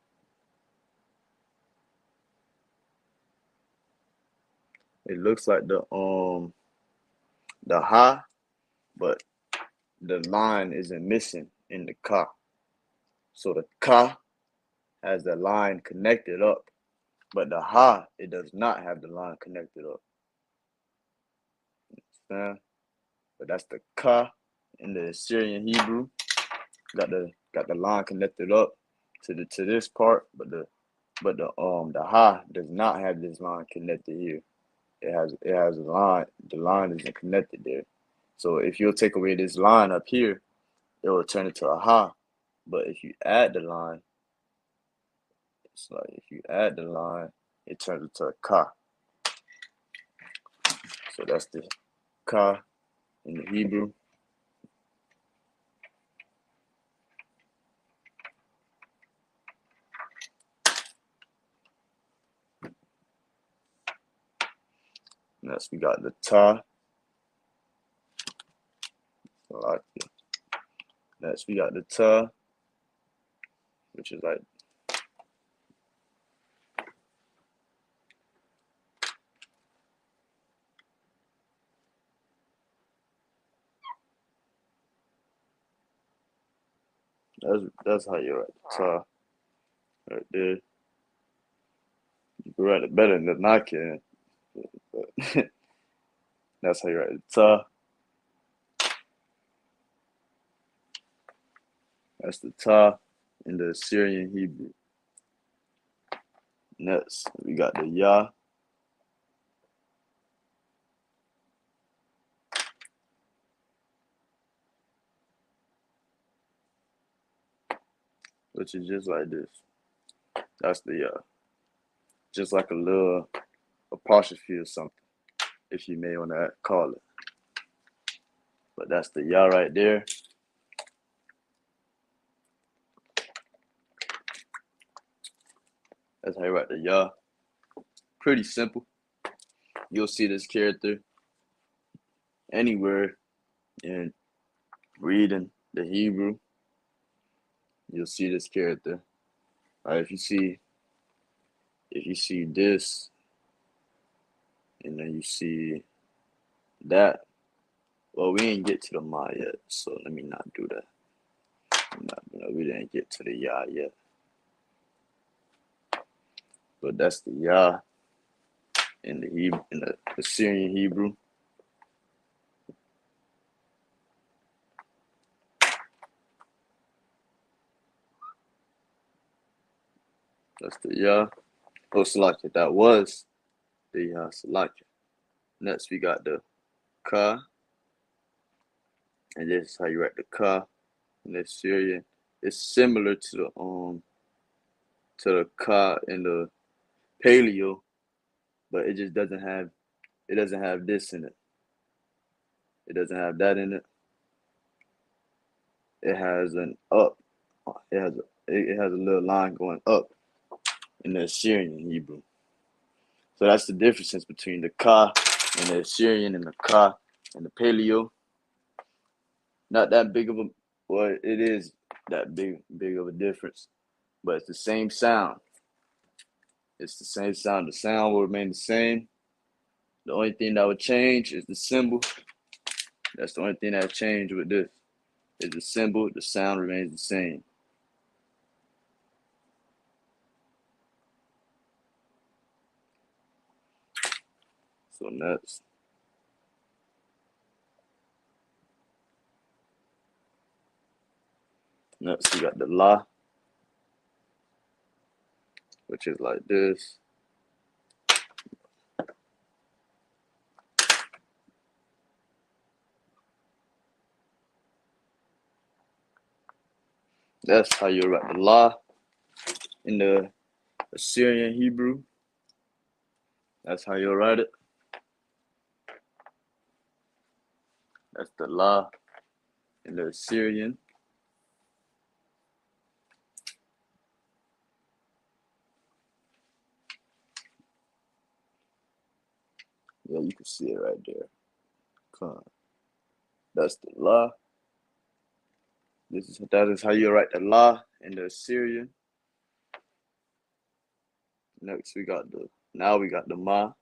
It looks like the Ha, but the line isn't missing in the Ka. So the Ka has the line connected up, but the Ha, it does not have the line connected up. Understand? But that's the Ka in the Assyrian Hebrew. Got the line connected up to this part, but the Ha does not have this line connected here. It has a line. The line isn't connected there. So if you'll take away this line up here, it will turn into a Ha. But if you add the line, it's like if you add the line, it turns into a Ka. So that's the Ka in the Hebrew. Next we got the Ta. I like it. Next we got the Ta, which is like that's how you write the Ta right there. You can write it better than I can, but that's how you write the Ta. That's the Ta in the Assyrian Hebrew. Next, we got the Ya. Which is just like this. That's the Ya. Just like a little apostrophe or something, if you may want to call it. But that's the Ya right there. That's how you write the Ya. Pretty simple. You'll see this character anywhere in reading the Hebrew. You'll see this character. If you see if you see this, and then you see that, well, we didn't get to the Ma yet, so let me not do that. We didn't get to the Yah yet. But that's the Yah in the Hebrew, in the Assyrian Hebrew. That's the Yah. Oh, Salakia, that was the Yah Salakia. Next, we got the Ka, and this is how you write the Ka in the Assyrian. It's similar to the Ka in the Paleo, but it just doesn't have this in it. It doesn't have that in it. It has an up. It has a little line going up in the Assyrian Hebrew. So that's the difference between the Ka and the Assyrian and the Ka and the Paleo. Not that big of a, well, it is that big of a difference, but it's the same sound. It's the same sound. The sound will remain the same. The only thing that would change is the symbol. That's the only thing that changed with this. Is the symbol. The sound remains the same. So next. Next we got the La, which is like this. That's how you write the La in the Assyrian Hebrew. That's how you write it. That's the La in the Assyrian. Yeah, you can see it right there. Come on. That's the La. That is how you write the La in the Assyrian. Next we got the Ma.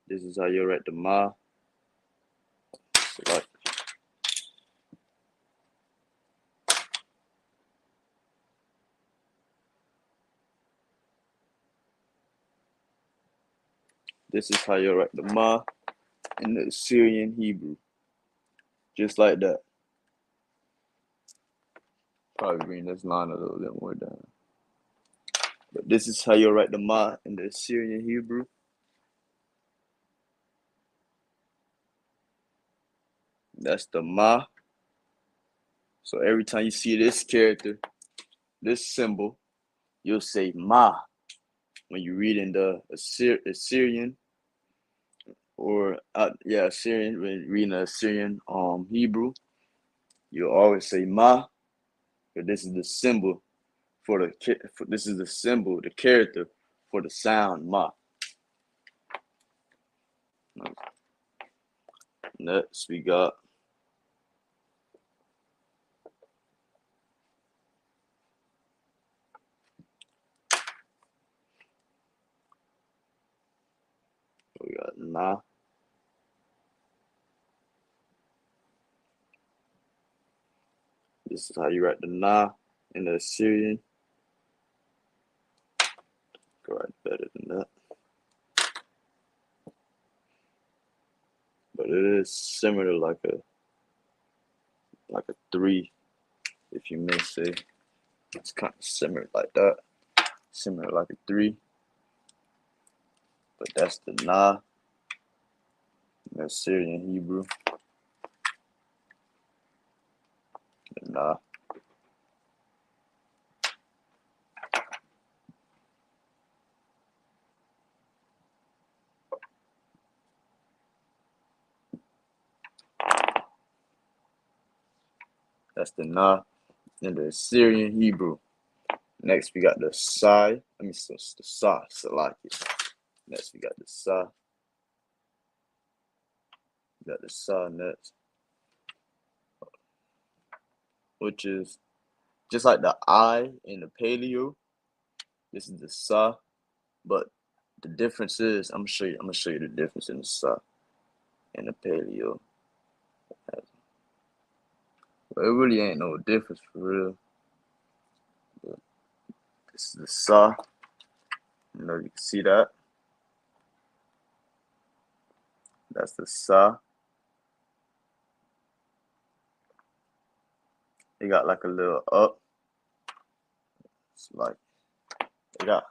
This is how you write the Ma. Select. This is how you write the Ma in the Assyrian Hebrew. Just like that. Probably bring this line a little bit more down. But this is how you write the Ma in the Assyrian Hebrew. That's the Ma. So every time you see this character, this symbol, you'll say Ma when you read in the Assyrian or Assyrian, when reading the Assyrian Hebrew, you'll always say Ma, but this is the symbol the character for the sound Ma. Next we got Na. This is how you write the Na in the Assyrian. Go write better than that. But it is similar like a 3, if you may say. It's kind of similar like that. Similar like a 3. But that's the Na in the Assyrian Hebrew. The Na. That's the Na in the Assyrian Hebrew. Next we got the Sai. The Sa, Salaki. Next we got the Sa. We got the Sa next. which is just like the I in the paleo. This is the Sa, but the difference is I'm gonna show you the difference in the Sa and the paleo. But it really ain't no difference for real. But this is the Sa. You know, you can see that. That's the Sa. They got like a little up. It's like they got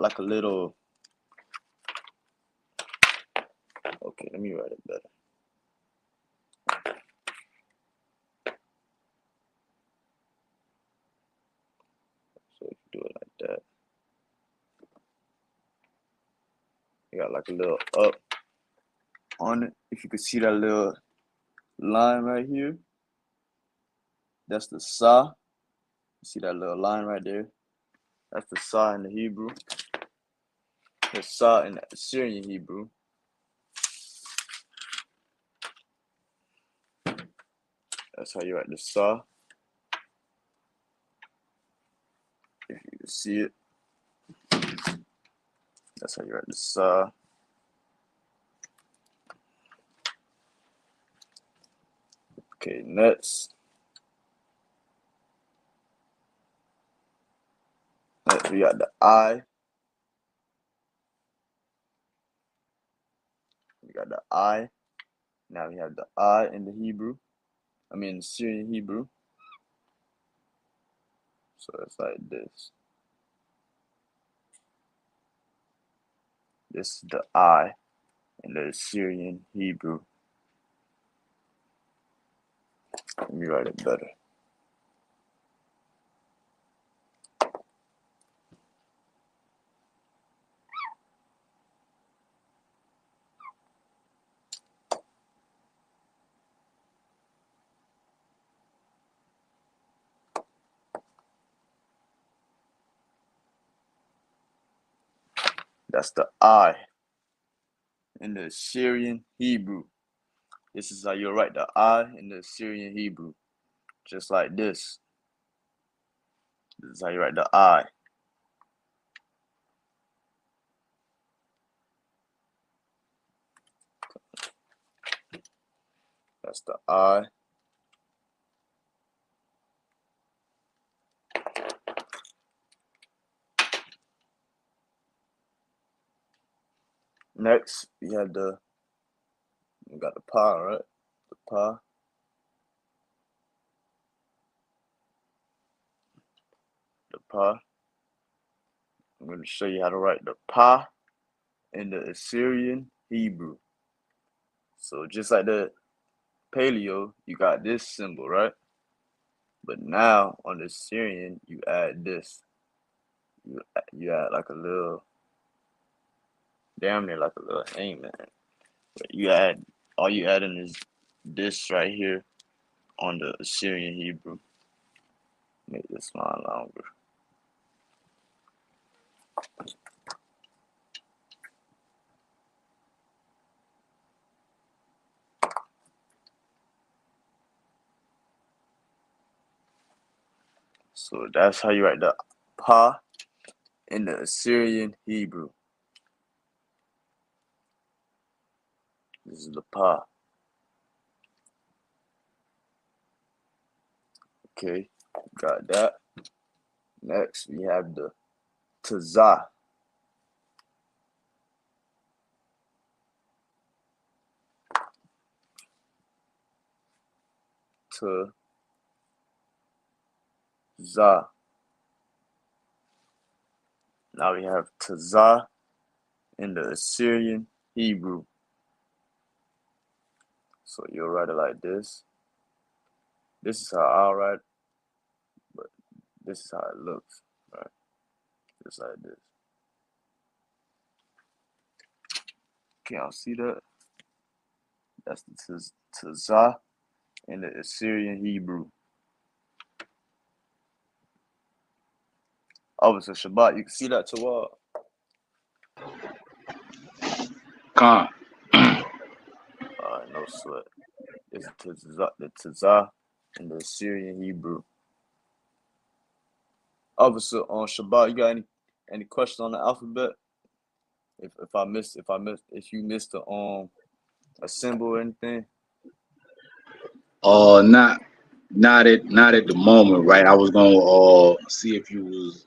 like a little. Okay, let me write it better. So if you do it like that, you got like a little up on it. If you could see that little line right here, that's the Sa. You see that little line right there? That's the Sa in the Hebrew. The Sa in the Assyrian Hebrew. That's how you write the Sa. If you can see it, that's how you write the Sa. Okay, next we got the I. We got the I. Now we have the I in the Hebrew. I mean, the Syrian Hebrew. So it's like this. This is the I in the Syrian Hebrew. Let me write it better. That's the I in the Syrian Hebrew. This is how you write the I in the Syrian Hebrew. Just like this. This is how you write the I. That's the I. Next, we got the Pa, right? The Pa. The Pa. I'm going to show you how to write the Pa in the Assyrian Hebrew. So just like the paleo, you got this symbol, right? But now on the Assyrian, you add this. You add like a little, damn near like a little hangman. But all you adding is this right here on the Assyrian Hebrew. Make this line longer. So that's how you write the Pa in the Assyrian Hebrew. This is the Pa. Okay, got that. Next, we have the Tazah. Tazah. Now we have Tazah in the Assyrian Hebrew. So you'll write it like this. This is how I'll write, but this is how it looks, right? Just like this. Can y'all see that? That's the Tazah in the Assyrian Hebrew. Oh, it's a Shabbat. You can see that to what? Con. No sweat. It's the Tazah in the Assyrian Hebrew. Officer on Shabbat, you got any questions on the alphabet? If you missed a symbol or anything? Not at the moment, right? I was gonna see if you was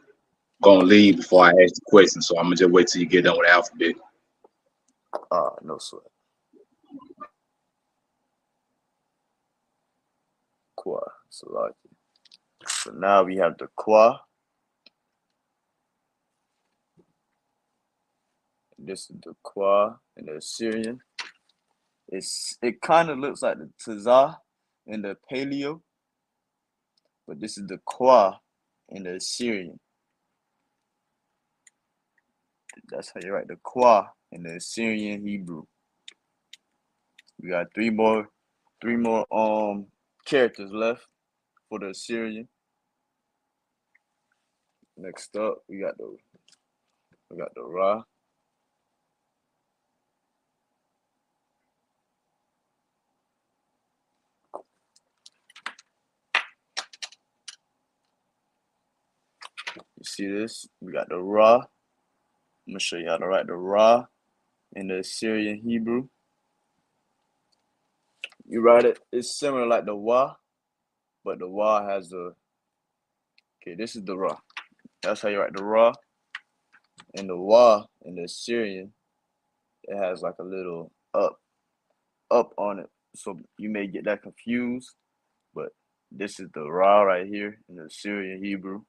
gonna leave before I ask the question, so I'm gonna just wait till you get done with the alphabet. No sweat. Kwa, Salaki. So now we have the Kwa. This is the Kwa in the Assyrian. It kind of looks like the Tazah in the Paleo, but this is the Kwa in the Assyrian. That's how you write the Kwa in the Assyrian Hebrew. We got three more characters left for the Assyrian. Next up, we got the Ra. You see this? We got the Ra. I'm gonna show you how to write the Ra in the Assyrian Hebrew. You write it, it's similar like the Wa, but the Wa has this is the Ra. That's how you write the Ra. And the Wa in the Assyrian, it has like a little up on it. So you may get that confused, but this is the Ra right here in the Assyrian Hebrew.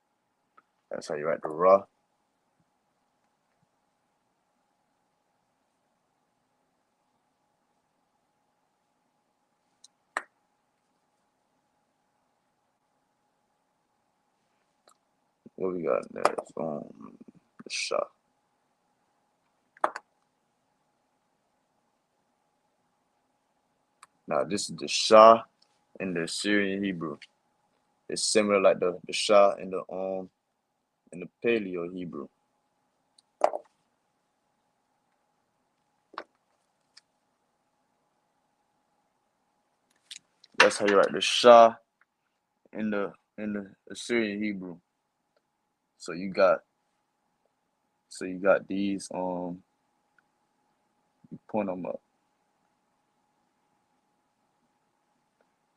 That's how you write the Ra. What we got next? The Shah. Now this is the Shah in the Assyrian Hebrew. It's similar like the Shah in the Paleo Hebrew. That's how you write the Shah in the Assyrian Hebrew. So you got these you point them up.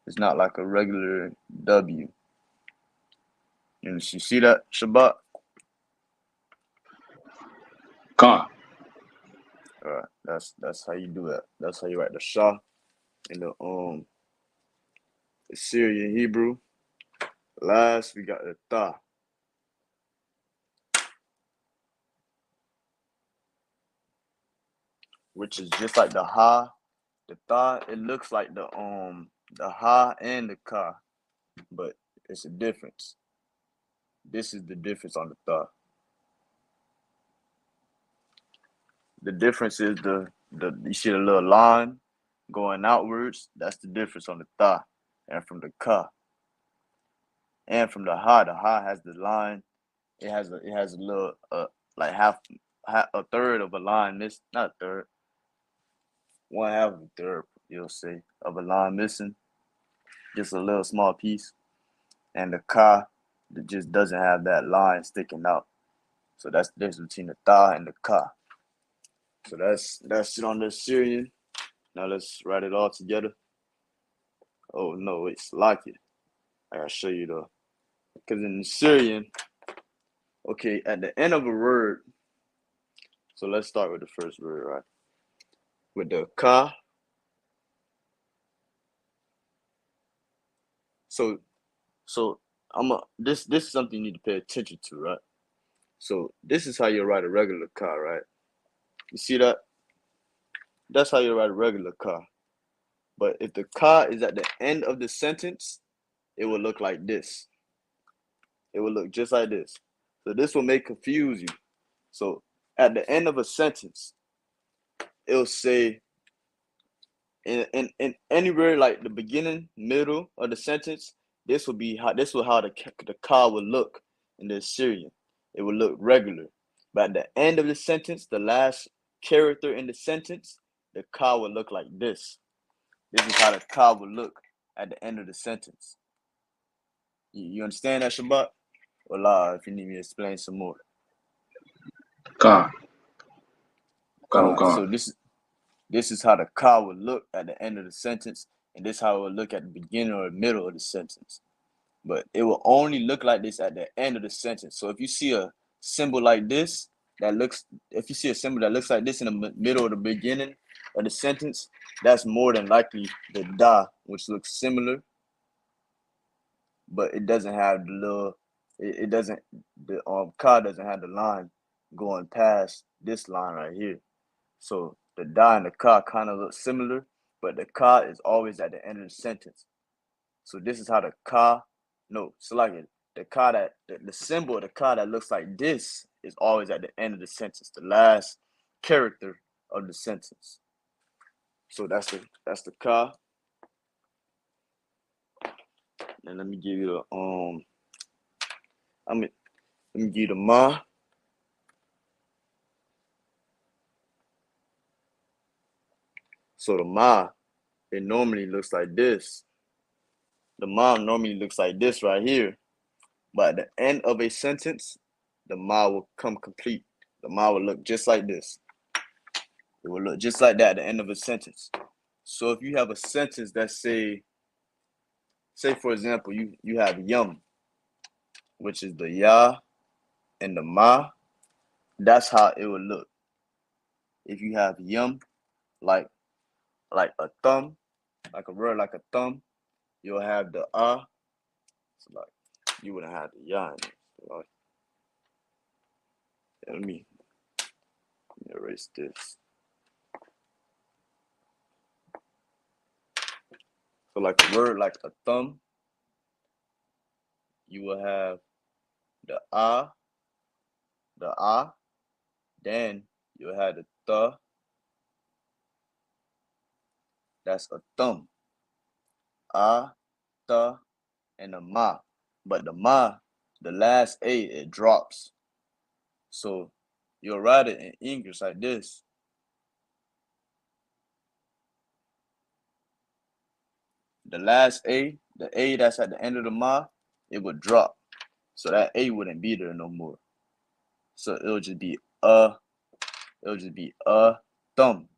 It's not like a regular W. You see that, Shabbat? Come. All right, that's how you do that. That's how you write the Shah in the Assyrian Hebrew. Last, we got the Ta, which is just like the Ha. The Ta, it looks like the Ha and the Ka, but it's a difference. This is the difference on the Ta. The difference is you see the little line going outwards. That's the difference on the Ta and from the Ka. And from the Ha has the line. It has a little like half a third of a line missing, not a third, 1/2 of a third, you'll say, of a line missing, just a little small piece. And the Ka that just doesn't have that line sticking out. So that's the difference between the Ta and the Ka. So that's it on the Assyrian. Now let's write it all together. Oh no, it's like it. I gotta show you though. Because in the Syrian, okay, at the end of a word, so let's start with the first word, right? With the Ka. So this is something you need to pay attention to, right? So this is how you write a regular Ka, right? You see that? That's how you write a regular Ka. But if the Ka is at the end of the sentence, it will look like this. It will look just like this. So this will confuse you. So at the end of a sentence, it'll say in anywhere like the beginning, middle of the sentence, this will how the Ka will look in the Assyrian. It will look regular. But at the end of the sentence, the last character in the sentence, the Ka will look like this. This is how the Ka will look at the end of the sentence. You understand that, Shabbat? Or if you need me to explain some more. Con. So this is how the ka would look at the end of the sentence, and this is how it would look at the beginning or the middle of the sentence. But it will only look like this at the end of the sentence. So if you see a symbol like this if you see a symbol that looks like this in the middle or the beginning of the sentence, that's more than likely the da, which looks similar, but it doesn't have the little, the ka doesn't have the line going past this line right here. So the da and the ka kind of look similar, but the ka is always at the end of the sentence. So this is how the ka, the ka that the symbol of the ka that looks like this is always at the end of the sentence, the last character of the sentence. So that's the ka. And let me give you the let me give you the ma. So the ma, it normally looks like this. The ma normally looks like this right here. But at the end of a sentence, the ma will come complete. The ma will look just like this. It will look just like that at the end of a sentence. So if you have a sentence that say for example, you have yum, which is the ya and the ma, that's how it will look. If you have yum, like a thumb, like a word like a thumb, you'll have the so like you wouldn't have the ya in it. So like, let me erase this. So like a word like a thumb, you will have the then you'll have the th, that's a thumb. Th, and the ma. But the ma, the last A, it drops. So you'll write it in English like this. The last A, the A that's at the end of the ma, it would drop. So that A wouldn't be there no more. So it'll just be a thumb.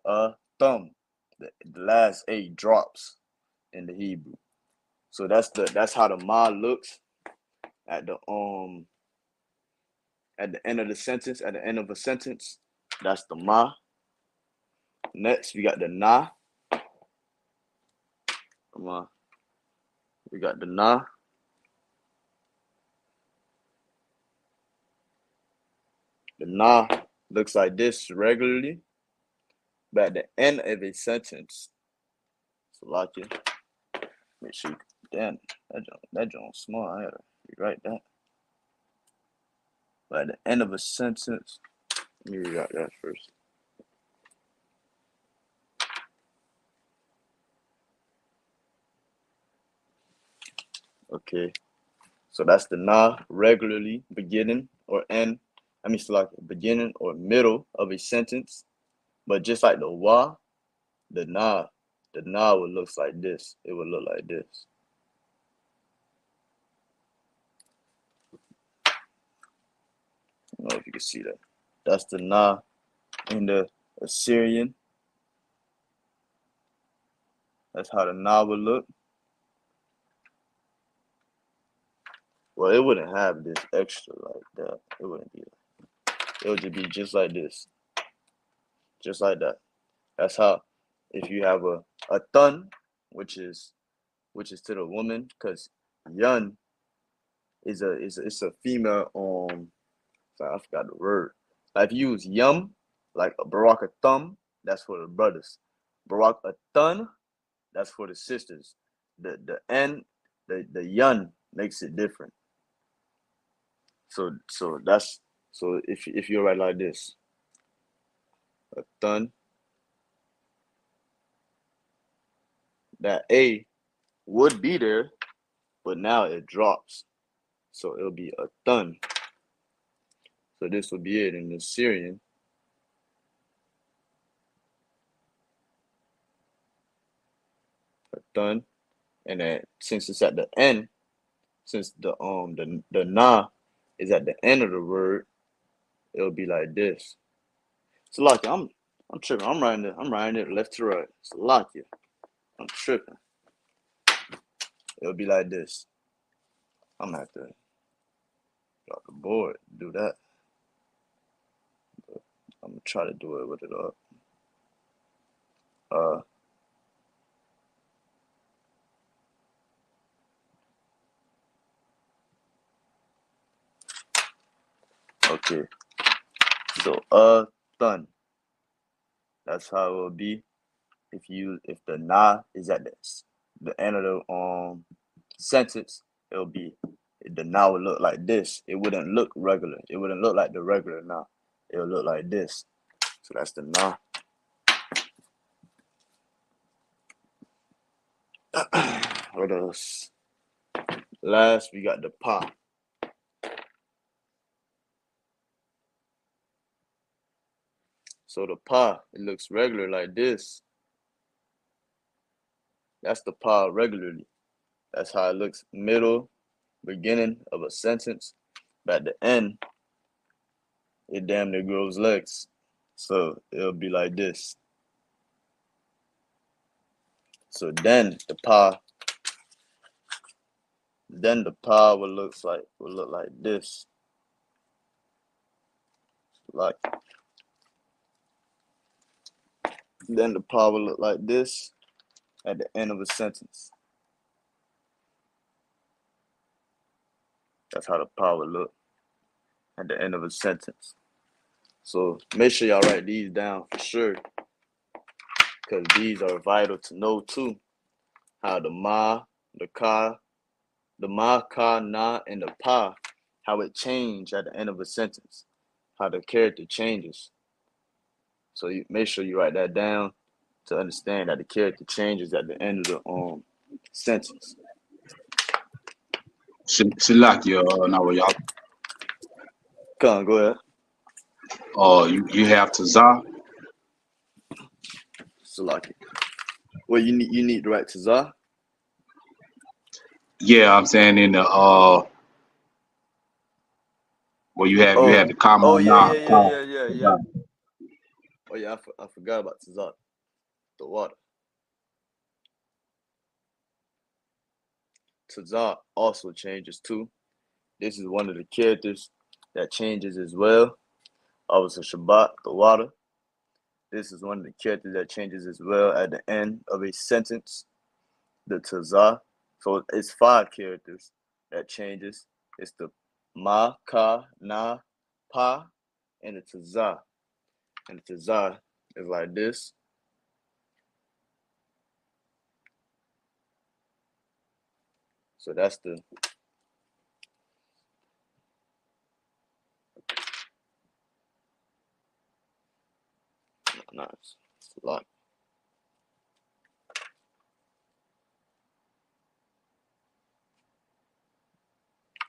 A thumb. The last A drops in the Hebrew. So that's how the ma looks at the end of the sentence, at the end of a sentence. That's the ma. Next, we got the na. Come on. We got the na. The na looks like this regularly, but at the end of a sentence, so like it. Make sure you, damn, that joint's small. I gotta rewrite that. But at the end of a sentence, let me rewrite that first. Okay, so that's the na regularly, beginning or end. I mean, so like beginning or middle of a sentence. But just like the wa, the na would look like this. It would look like this. I don't know if you can see that. That's the na in the Assyrian. That's how the na would look. Well, it wouldn't have this extra like that. It wouldn't be like, it would just be just like this. Just like that. That's how, if you have a thun, which is to the woman, because yun is a female sorry, I forgot the word. Like if you use yum, like a barak a thumb, that's for the brothers. Barak a thun, that's for the sisters. The n, the yun makes it different. So that's, so if you write like this, a thun, that A would be there, but now it drops. So it'll be a thun. So this will be it in the Syrian. A thun. And then since it's at the end, since the na is at the end of the word, it'll be like this. So like I'm tripping. I'm writing it left to right. So like it. I'm tripping. It'll be like this. I'm gonna have to drop the board, do that. But I'm gonna try to do it with it up. Okay. So done. That's how it will be if the na is at the end of the sentence. It'll be the na would look like this. It wouldn't look regular. It wouldn't look like the regular na. It'll look like this. So that's the na. What else? Last, we got the pa. So the pa, it looks regular like this. That's the pa regularly. That's how it looks middle, beginning of a sentence. But at the end, it damn near grows legs. So it'll be like this. So then the pa will look like this. Then the pa will look like this at the end of a sentence. That's how the pa will look at the end of a sentence. So make sure y'all write these down for sure, because these are vital to know too. How the ma, the ka, na, and the pa, how it change at the end of a sentence, how the character changes. So you make sure you write that down to understand that the character changes at the end of the sentence. Shalakia, now y'all. Come on, go ahead. You have Tazah. Salaki. Well, you need to write Tazah. Yeah, I'm saying in the where you have the comma Oh now. yeah. Oh yeah, I forgot about Tazah, the water. Tazah also changes too. This is one of the characters that changes as well. Obviously, Shabbat, the water. This is one of the characters that changes as well at the end of a sentence, the Tazah. So it's 5 characters that changes. It's the ma, ka, na, pa, and the Tazah. And the Tazah is like this. So that's the nice. It's a lot.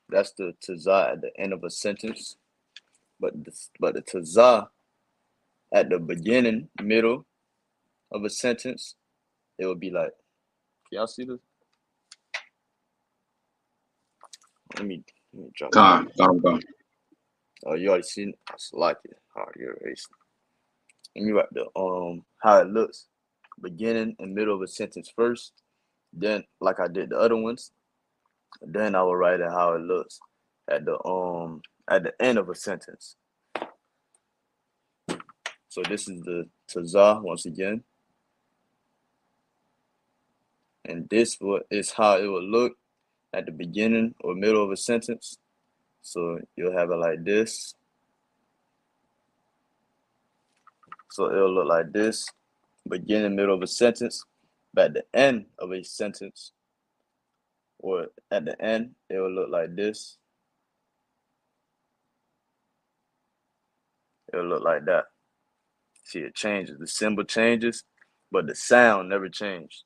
That's the Tazah at the end of a sentence. But the Tazah at the beginning, middle of a sentence, it would be like, can y'all see this? Let me drop Gone. Oh, you already seen it? I like it. All right, you're racing. Let me write the how it looks, beginning and middle of a sentence first. Then, like I did the other ones, then I will write it how it looks at the end of a sentence. So this is the Tazah once again. And this is how it will look at the beginning or middle of a sentence. So you'll have it like this. So it'll look like this, beginning, middle of a sentence. But at the end of a sentence, or at the end, it will look like this. It'll look like that. See, it changes. The symbol changes, but the sound never changed.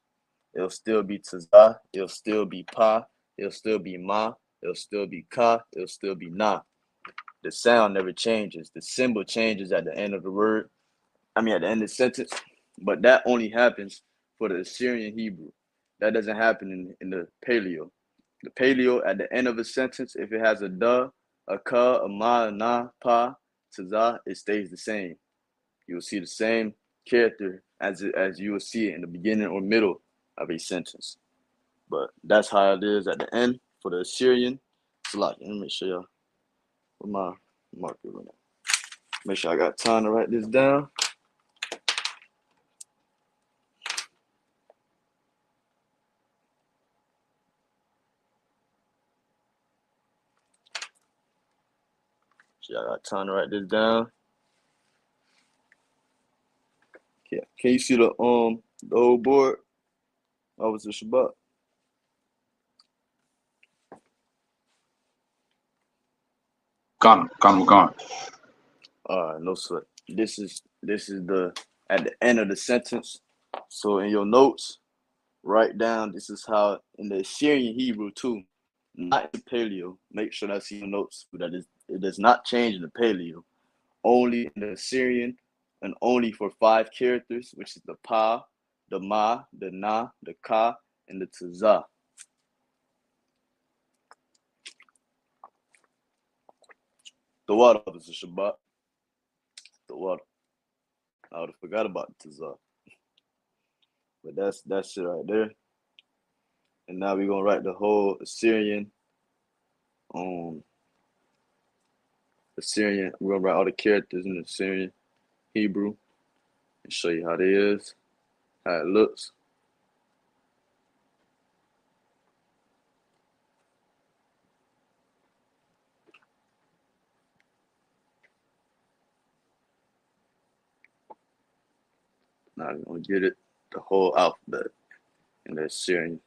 It'll still be Tazah. It'll still be Pa. It'll still be Ma. It'll still be Ka. It'll still be Na. The sound never changes. The symbol changes at the end of the word. At the end of the sentence. But that only happens for the Assyrian Hebrew. That doesn't happen in the Paleo. The paleo at the end of a sentence, if it has a da, a ka, a ma, a na, pa, tza, it stays the same. You will see the same character as you will see it in the beginning or middle of a sentence. But that's how it is at the end for the Assyrian. It's like, let me make sure y'all, with my marker right now. Make sure I got time to write this down. So I got time to write this down. Okay. Can you see the whole board? Oh, it's the Shabbat. Gone. No sweat. This is the at the end of the sentence. So in your notes, write down this is how in the Assyrian Hebrew too, not in the Paleo. Make sure that's in your notes. That is, it does not change in the Paleo. Only in the Assyrian, and only for 5 characters, which is the pa, the ma, the na, the ka, and the tza. The water is a Shabbat. The water. I would have forgot about the tza. But that's it right there. And now we're gonna write the whole Assyrian. Assyrian. We're gonna write all the characters in the Assyrian Hebrew and show you how it is, how it looks. Now we're gonna get it the whole alphabet in the Assyrian.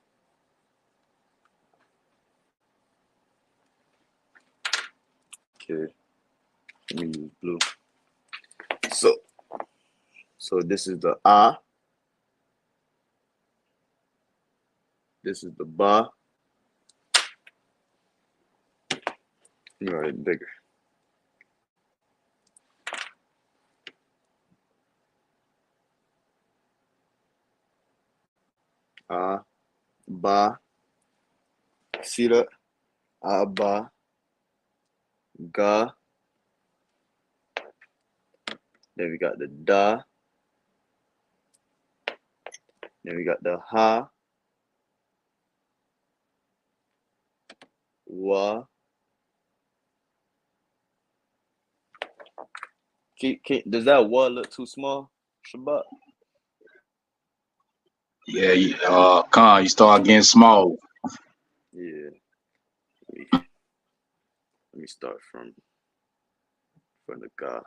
Okay. Let me use blue. So this is the A. This is the Ba. Let me write it bigger. A, Ba. See that? A, Ba, Ga. Then we got the Da. Then we got the Ha. Wa. Does that Wa look too small, Shabbat? Yeah, Khan, you start getting small. Yeah. Let me start from the Ga.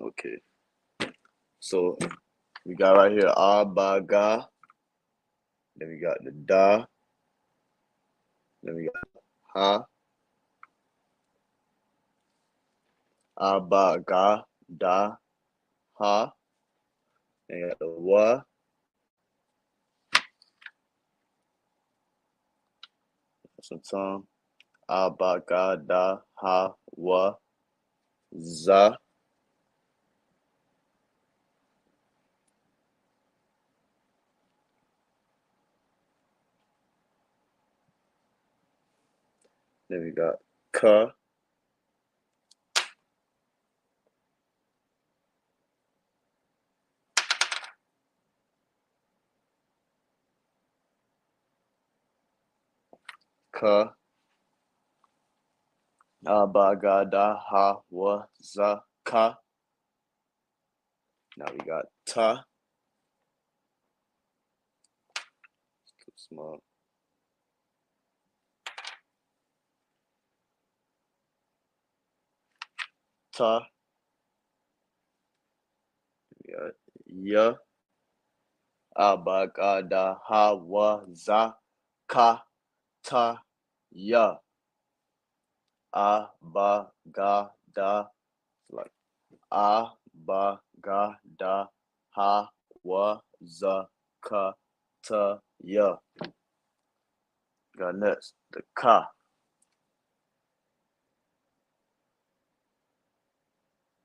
Okay. So we got right here A, Ba, Ga. Then we got the Da. Then we got Ha. A, Ba, Ga, Da, Ha. Then you got the Wa. Some time. A, Ba, Ga, Da, Ha, Wa, Za. Then we got Ka. Ka. A, Ba, Ga, Da, Ha, Wa, Za, Ka. Now we got Ta. Too small. Ta. We got Ya. A, Ba, Ga, Da, Ha, Wa, Za, Ka, Ta, Ya. A, Ba, Ga, Da. Like A, Ba, Ga, Da, Ha, Wa, Za, Ka, Ta, Ya. Got next, the Ka.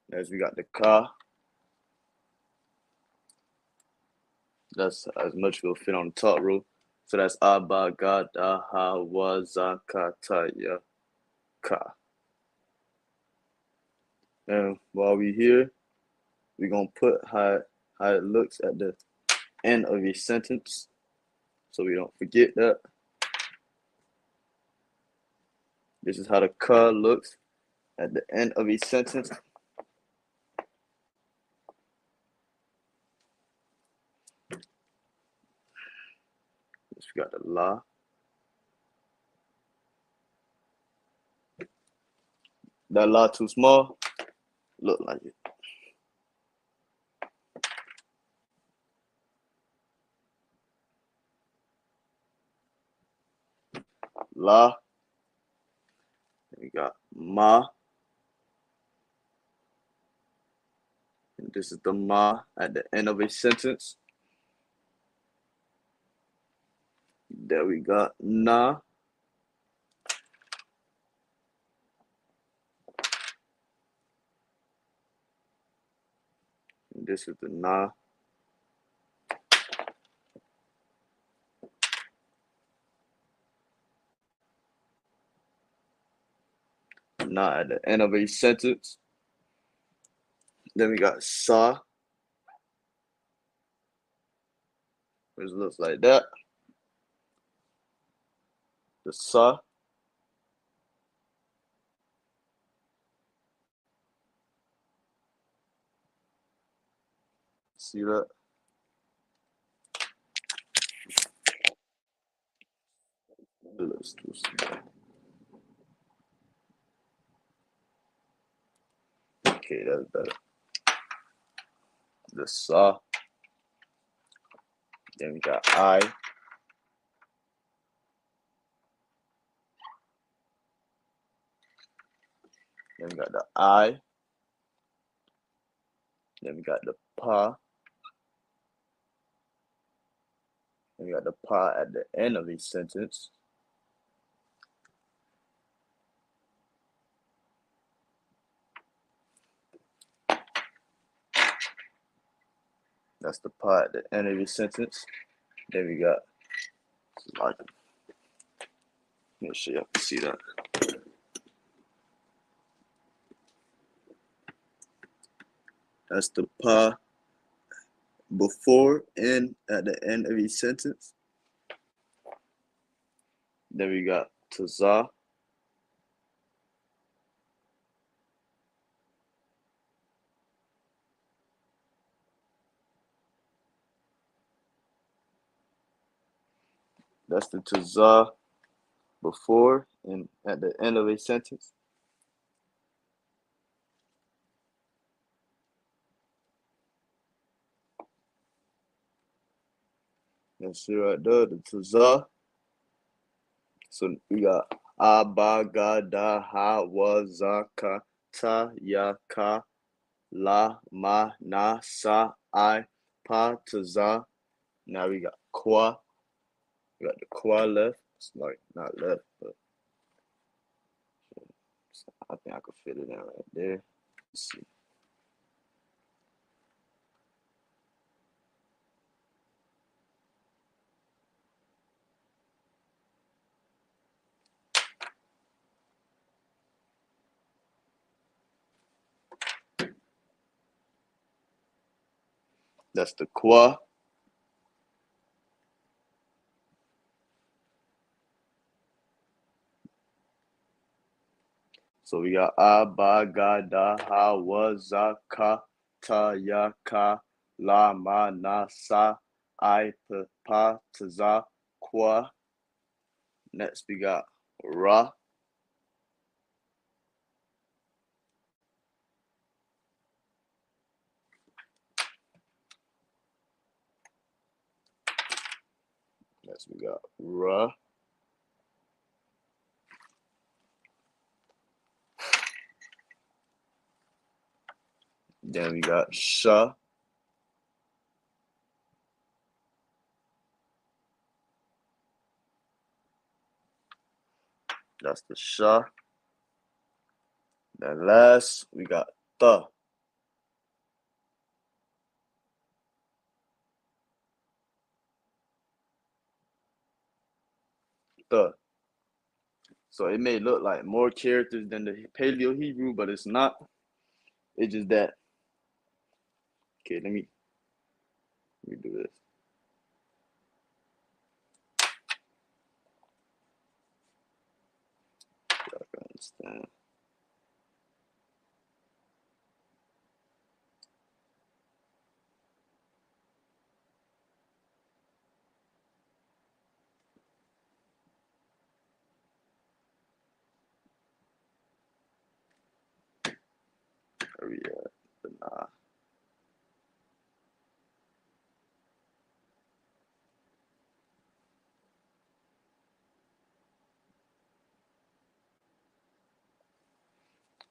Next, we got the Ka. That's as much will fit on the top row. So that's Abagadaha Ka. And while we here, we're gonna put how it looks at the end of a sentence, so we don't forget that. This is how the ka looks at the end of a sentence. We got the la. That la too small, look like it. La. We got ma. And this is the ma at the end of a sentence. There we got na. And this is the na. Na at the end of a sentence. Then we got sa, which looks like that. The sa. See that? It looks too small. Okay, that's better. The sa. Then we got I. Then we got the I. Then we got the pa. Then we got the pa at the end of each sentence. That's the pa at the end of each sentence. Then we got, like, make sure y'all can see that. That's the pa before and at the end of each sentence. Then we got taza. That's the taza before and at the end of a sentence. And see right there, the taza. So we got Abagadaha Wazaka Ta Yaka La Ma Na Sa I Pa Taza. Now we got Kwa. We got the Kwa left. It's like not left, but I think I could fit it in right there. Let's see. That's the Kwa. So we got Abagadaha Wazaka Ta Yaka La Ma Na Sa I Pa Taza Kwa. Next we got Ra. Next we got Ra. Then we got Sha. That's the Sha. Then last we got Ta. the. So it may look like more characters than the Paleo Hebrew, but it's not. It's just that. Okay, let me do this. I can understand. Where we at? Nah.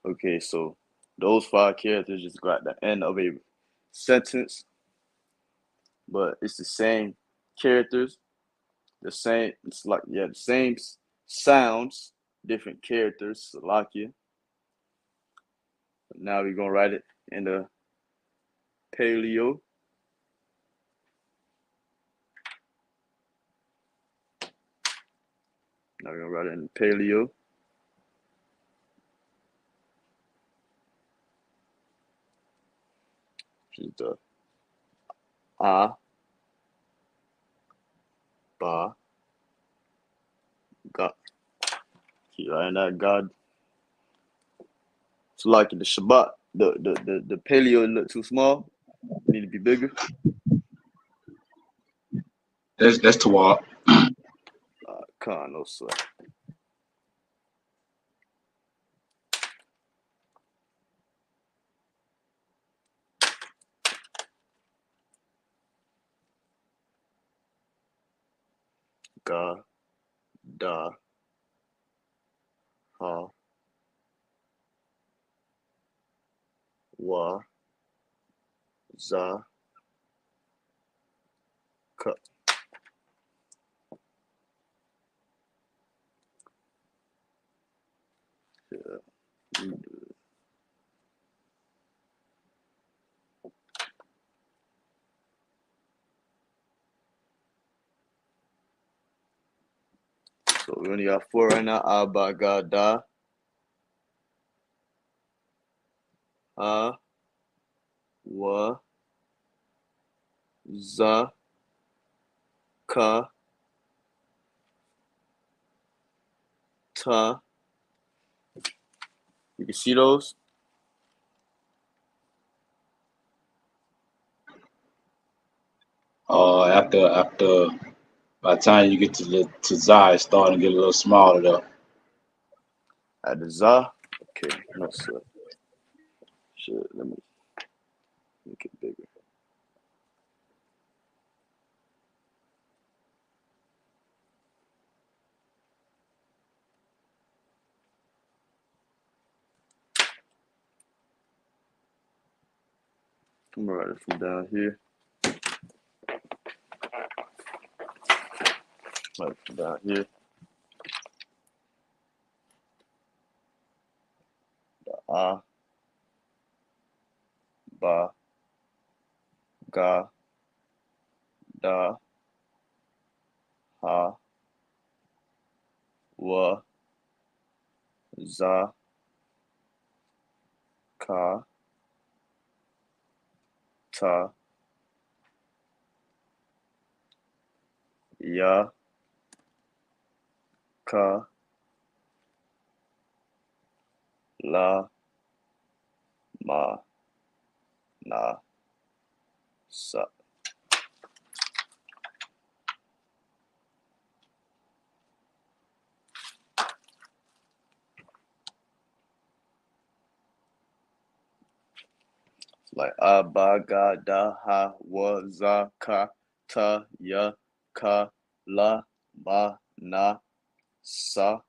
Okay, so those 5 characters just got the end of a sentence, but it's the same characters, the same. It's like the same sounds, different characters. Salakia. Now we're gonna write it in the Paleo. Now we're gonna write it in the Paleo. Which is the A, Ba, God. Keep writing that God. So like the Shabbat, the Paleo look too small. Need to be bigger. That's Tawab. Con, no sweat. Ga, Da, Ha, Wa, Za, Ka. Yeah. So we only got 4 right now. Abba, Ga, Da, Ha, Wa, Za, Ka, Ta. You can see those. After by the time you get to Zai, it's starting to get a little smaller though. At the Za. Okay, no sweat. Shit, let me make it bigger. I'm gonna write it from down here. Write it from down here. The A, Ba, Ga, Da, Ha, Wa, Za, Ka, Ta, Ya, Ka, La, Ma, Na, Sa. Like Abba, Ga, Da, Ha, Wa, Za, Ka, Ta, Ya, Ka, La, Ma, Na, Sa.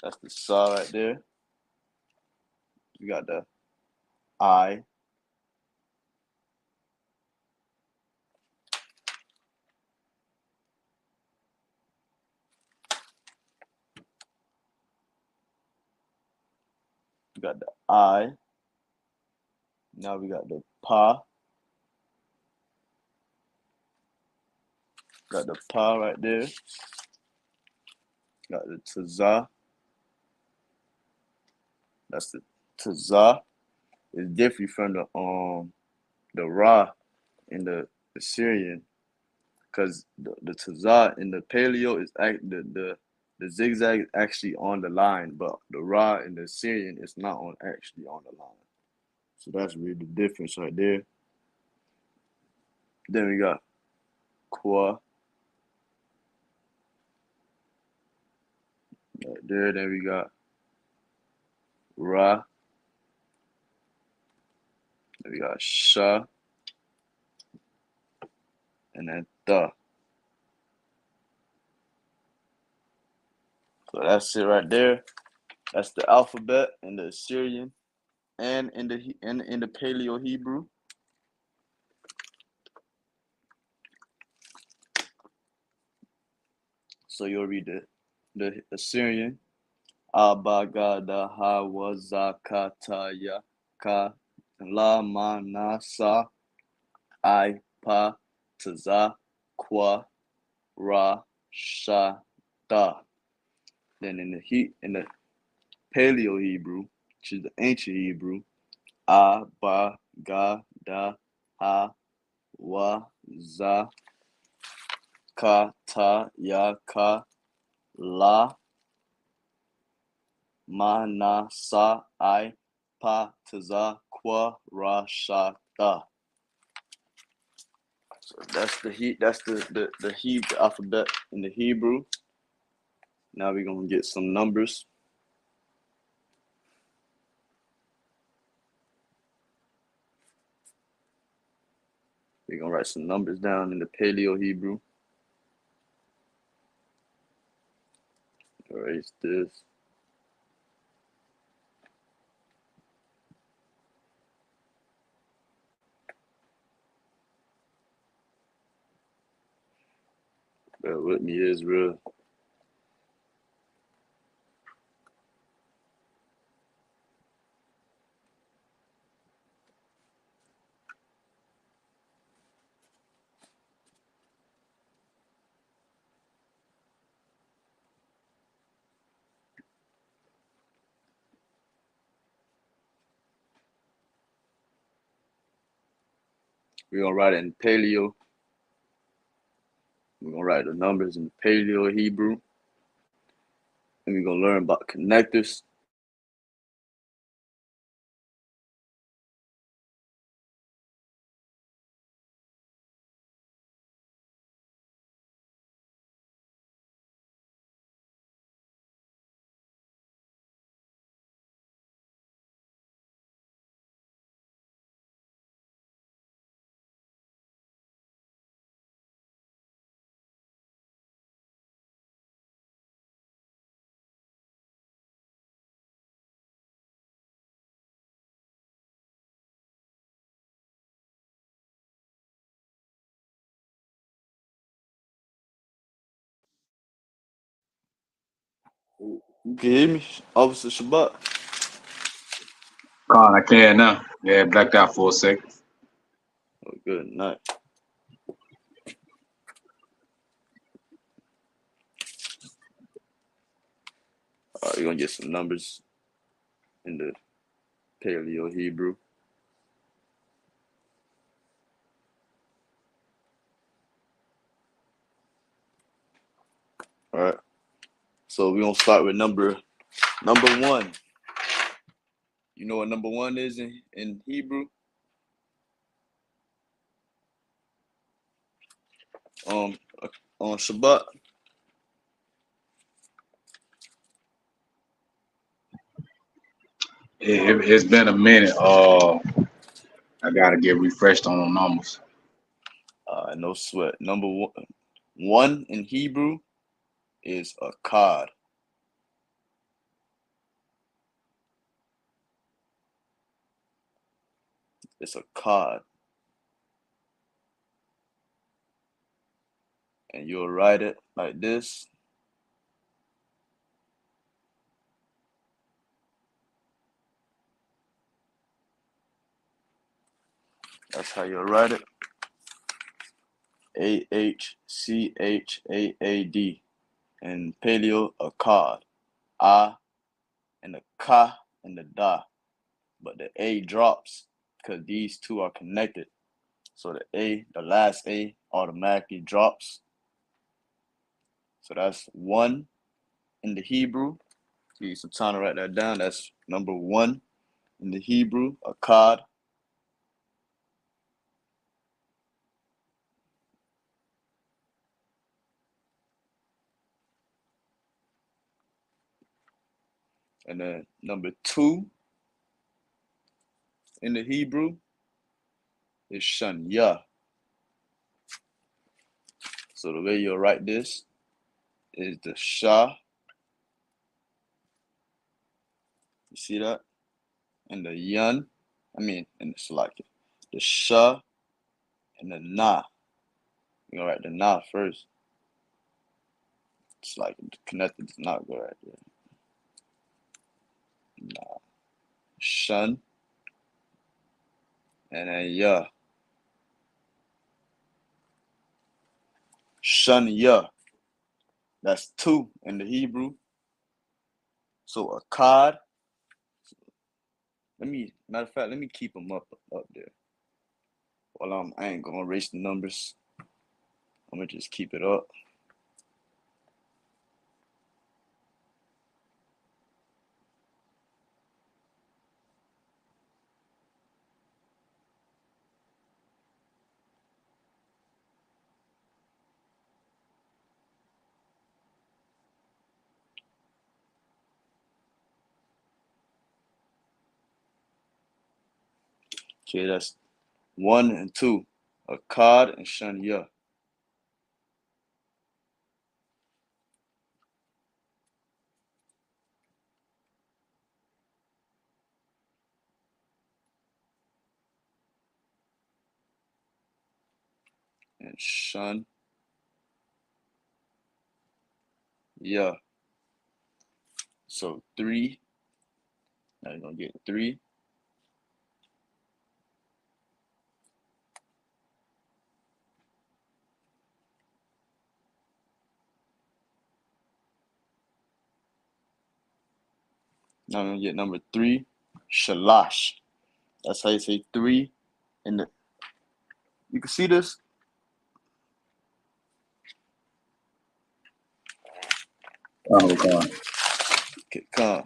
That's the Sa right there. You got the I. You got the I. Now we got the Pa. Got the Pa right there. Got the Tazah. That's the Tazah. It's different from the Ra in the Syrian, because the Tazah in the Paleo is the zigzag is actually on the line, but the Ra in the Syrian is not actually on the line. So that's really the difference right there. Then we got Kwa right there. Then we got Ra. Then we got Sha. And then Tha. So that's it right there. That's the alphabet in the Assyrian and in the Paleo Hebrew. So you'll read the Assyrian. Abagada Hawazakataya Ka La Manasa I.P.A Taza Kwa Ra Sha Da. Then in the Paleo Hebrew, which is the ancient Hebrew, Abagada Hawazakataya Ka La Manasa I.P.A Taza Kwa Ra Sha Da. So that's the Hebrew alphabet in the Hebrew. Now we're gonna get some numbers. We're gonna write some numbers down in the Paleo Hebrew. Erase this. Bear with me, Israel. We're gonna write it in Paleo. We're gonna write the numbers in Paleo Hebrew. And we're gonna learn about connectors. You can hear me, Officer Shabbat? Con, I can now. Yeah, blacked out for a second. Oh, good night. All right, we're gonna get some numbers in the Paleo Hebrew. All right. So we're gonna start with number one. You know what number one is in Hebrew? On Shabbat. It's been a minute. I gotta get refreshed on the numbers. No sweat. Number one in Hebrew is a cod. It's a cod. And you'll write it like this. That's how you'll write it. AHCHAAD. And paleo, akkad. A and the ka and the da. But the A drops because these two are connected. So the last A automatically drops. So that's 1 in the Hebrew. Give you some time to write that down. That's number 1 in the Hebrew, akkad. And then number 2 in the Hebrew is shanya. So the way you'll write this is the sha. You see that? And the yun. And it's like the sha and the na. You're gonna write the na first. It's like connected does not go right there. Nah. Shun. And then ya. Shun ya. That's 2 in the Hebrew. So akkad. Matter of fact, let me keep them up there. Well, I ain't gonna erase the numbers. I'm gonna just keep it up. Okay, that's 1 and 2. Akkad and shun ya. And shun ya. So 3. Now you're gonna get 3. Now I'm gonna get number 3, shalash. That's how you say 3 in the. You can see this. Okay. Okay, come.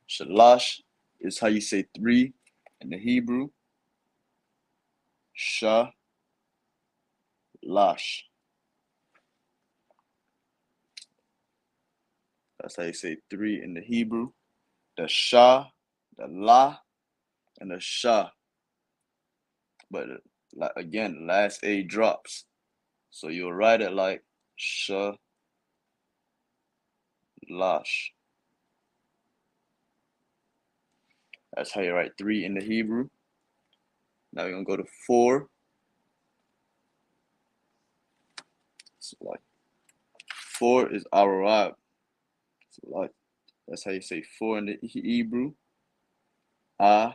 Shalash is how you say 3 in the Hebrew. Shalash. That's how you say 3 in the Hebrew. The sha, the la, and the sha. But again, the last A drops. So you'll write it like shalash. That's how you write 3 in the Hebrew. Now we're gonna go to 4. So like 4 is arab. So like that's how you say 4 in the Hebrew. A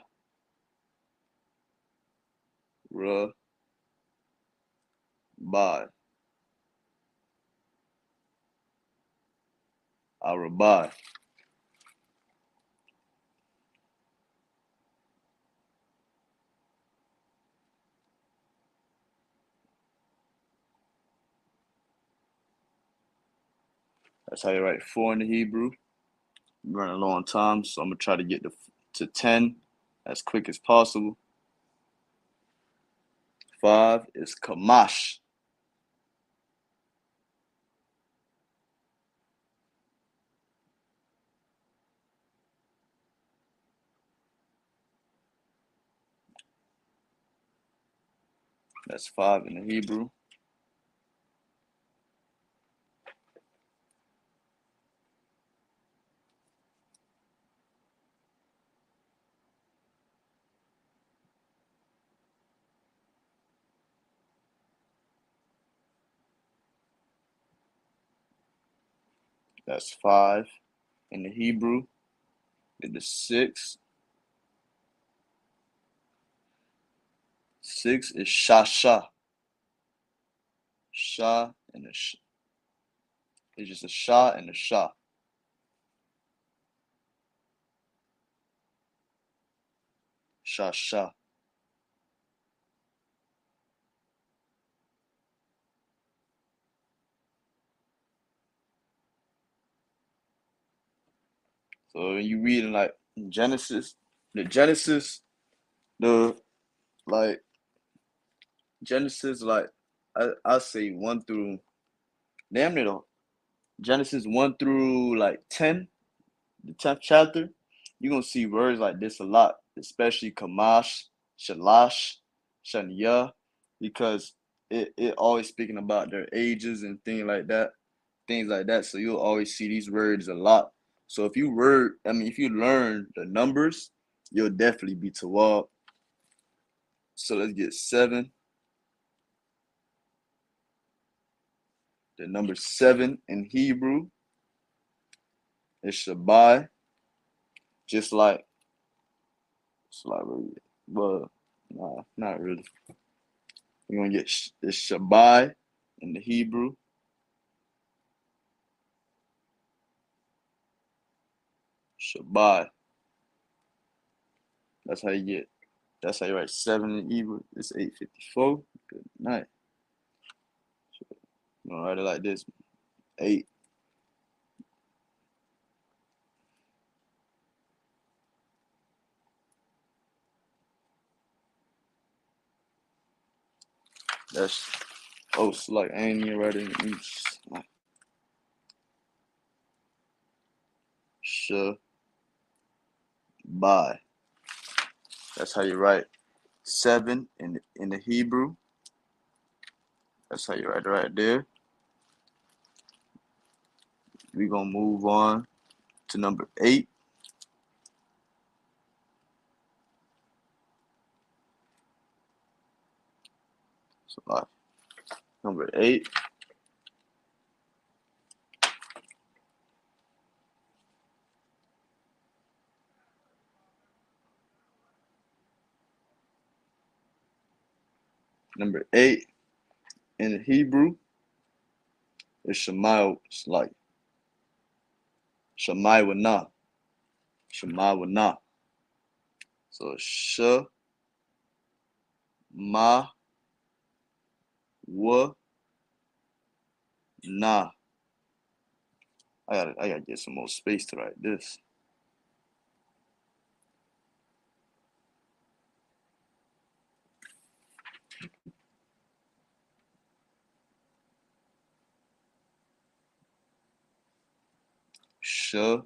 ra ba. Arabai. That's how you write 4 in the Hebrew. I'm running low on time, so I'm gonna try to get to 10 as quick as possible. 5 is kamash. That's 5 in the Hebrew. That's 5 in the Hebrew. Get the 6. 6 is shasha. Shah and a Sh. It's just a Shah and a Shah. Shah Shah. So when you read in like Genesis, the like Genesis, like I say 1 through damn near Genesis 1 through like 10, the 10th chapter, you're gonna see words like this a lot, especially Kamash, Shalash, Shania, because it always speaking about their ages and things like that. So you'll always see these words a lot. So if you learn the numbers, you'll definitely be Tawab. So let's get 7. The number 7 in Hebrew is Shabbai, just like it's like well, nah, not really. We're gonna get it's Shabbai in the Hebrew. Shabbai. That's how you write 7 in Hebrew. It's 8:54. Good night. You're gonna write it like this. 8. That's it's like I ain't even writing in English. Shabbai. That's how you write 7 in the Hebrew. That's how you write it right there. We're gonna move on to number 8. So number 8. Number 8 in the Hebrew is Shemai. It's like Shemai Wana. Shemai Wana. So Shema Wa Na. I gotta get some more space to write this. Shema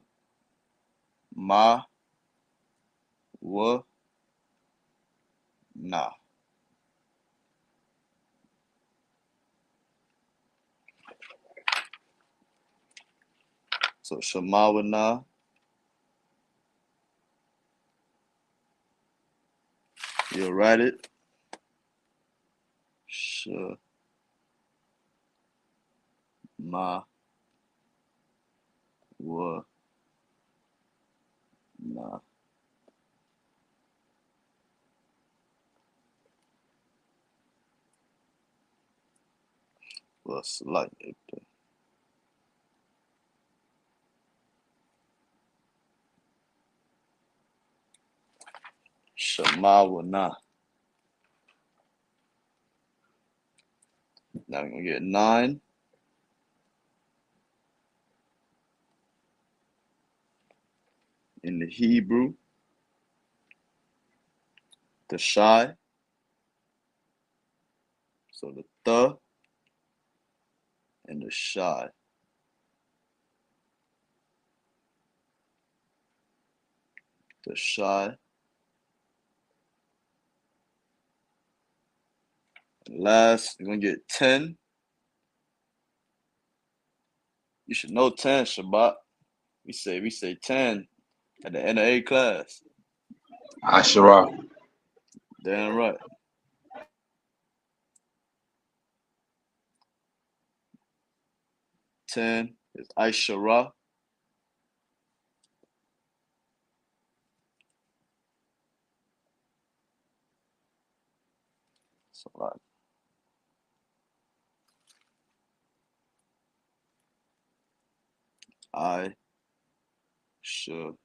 Wa Na. So Shema Wa Na. You'll write it. Shema Wa Na. Well, select it. Shema Wa Na. Now we're gonna get 9. In the Hebrew, the Shai. So the and the Shai. The Shai. And last, we're gonna get 10. You should know 10, Shabbat. We say 10 at the end of a class. Asherah. Damn right. 10 is Aishara. So like I.S.U.P.K.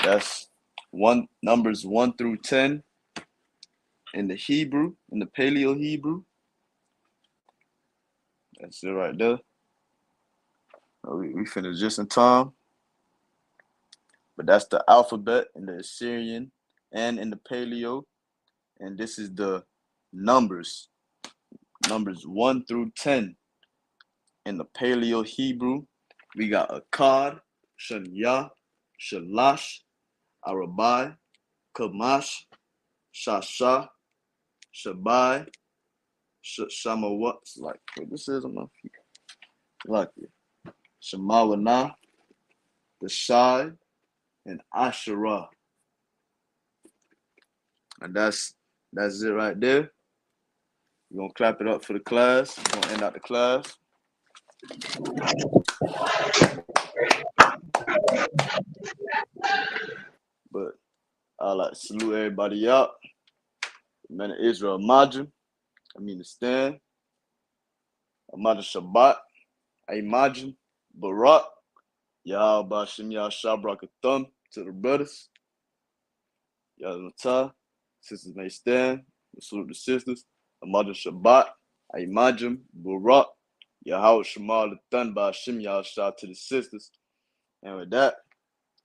That's numbers 1 through 10 in the Hebrew, in the Paleo Hebrew. That's it right there. We finished just in time. But that's the alphabet in the Assyrian and in the Paleo. And this is the numbers 1 through 10 in the Paleo Hebrew. We got Akkad, Shanya, Shalash, Arabai, Kamash, Shasha, Shabai, Shamawat. Like what this is, I'm not like it. Shemawana, the Shai, and Asherah. And that's it right there. We're gonna clap it up for the class. We're gonna end out the class. But I'd like to salute everybody out. Man of Israel Majim. The stand. Amada Shabbat. Imagine. Barak. Yahal Bashim Yahshua Brakathum to the brothers. Yahal sisters may stand. We salute the sisters. Amada Shabbat. Imagine. Barak. Yahal Shema Lathan Bashim Yahshua to the sisters. And with that,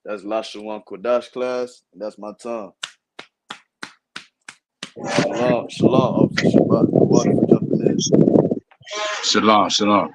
that's Lashawan Qadash class, and that's my time. Shalom, Officer Shabbat. Water for jumping in. Shalom, shalom.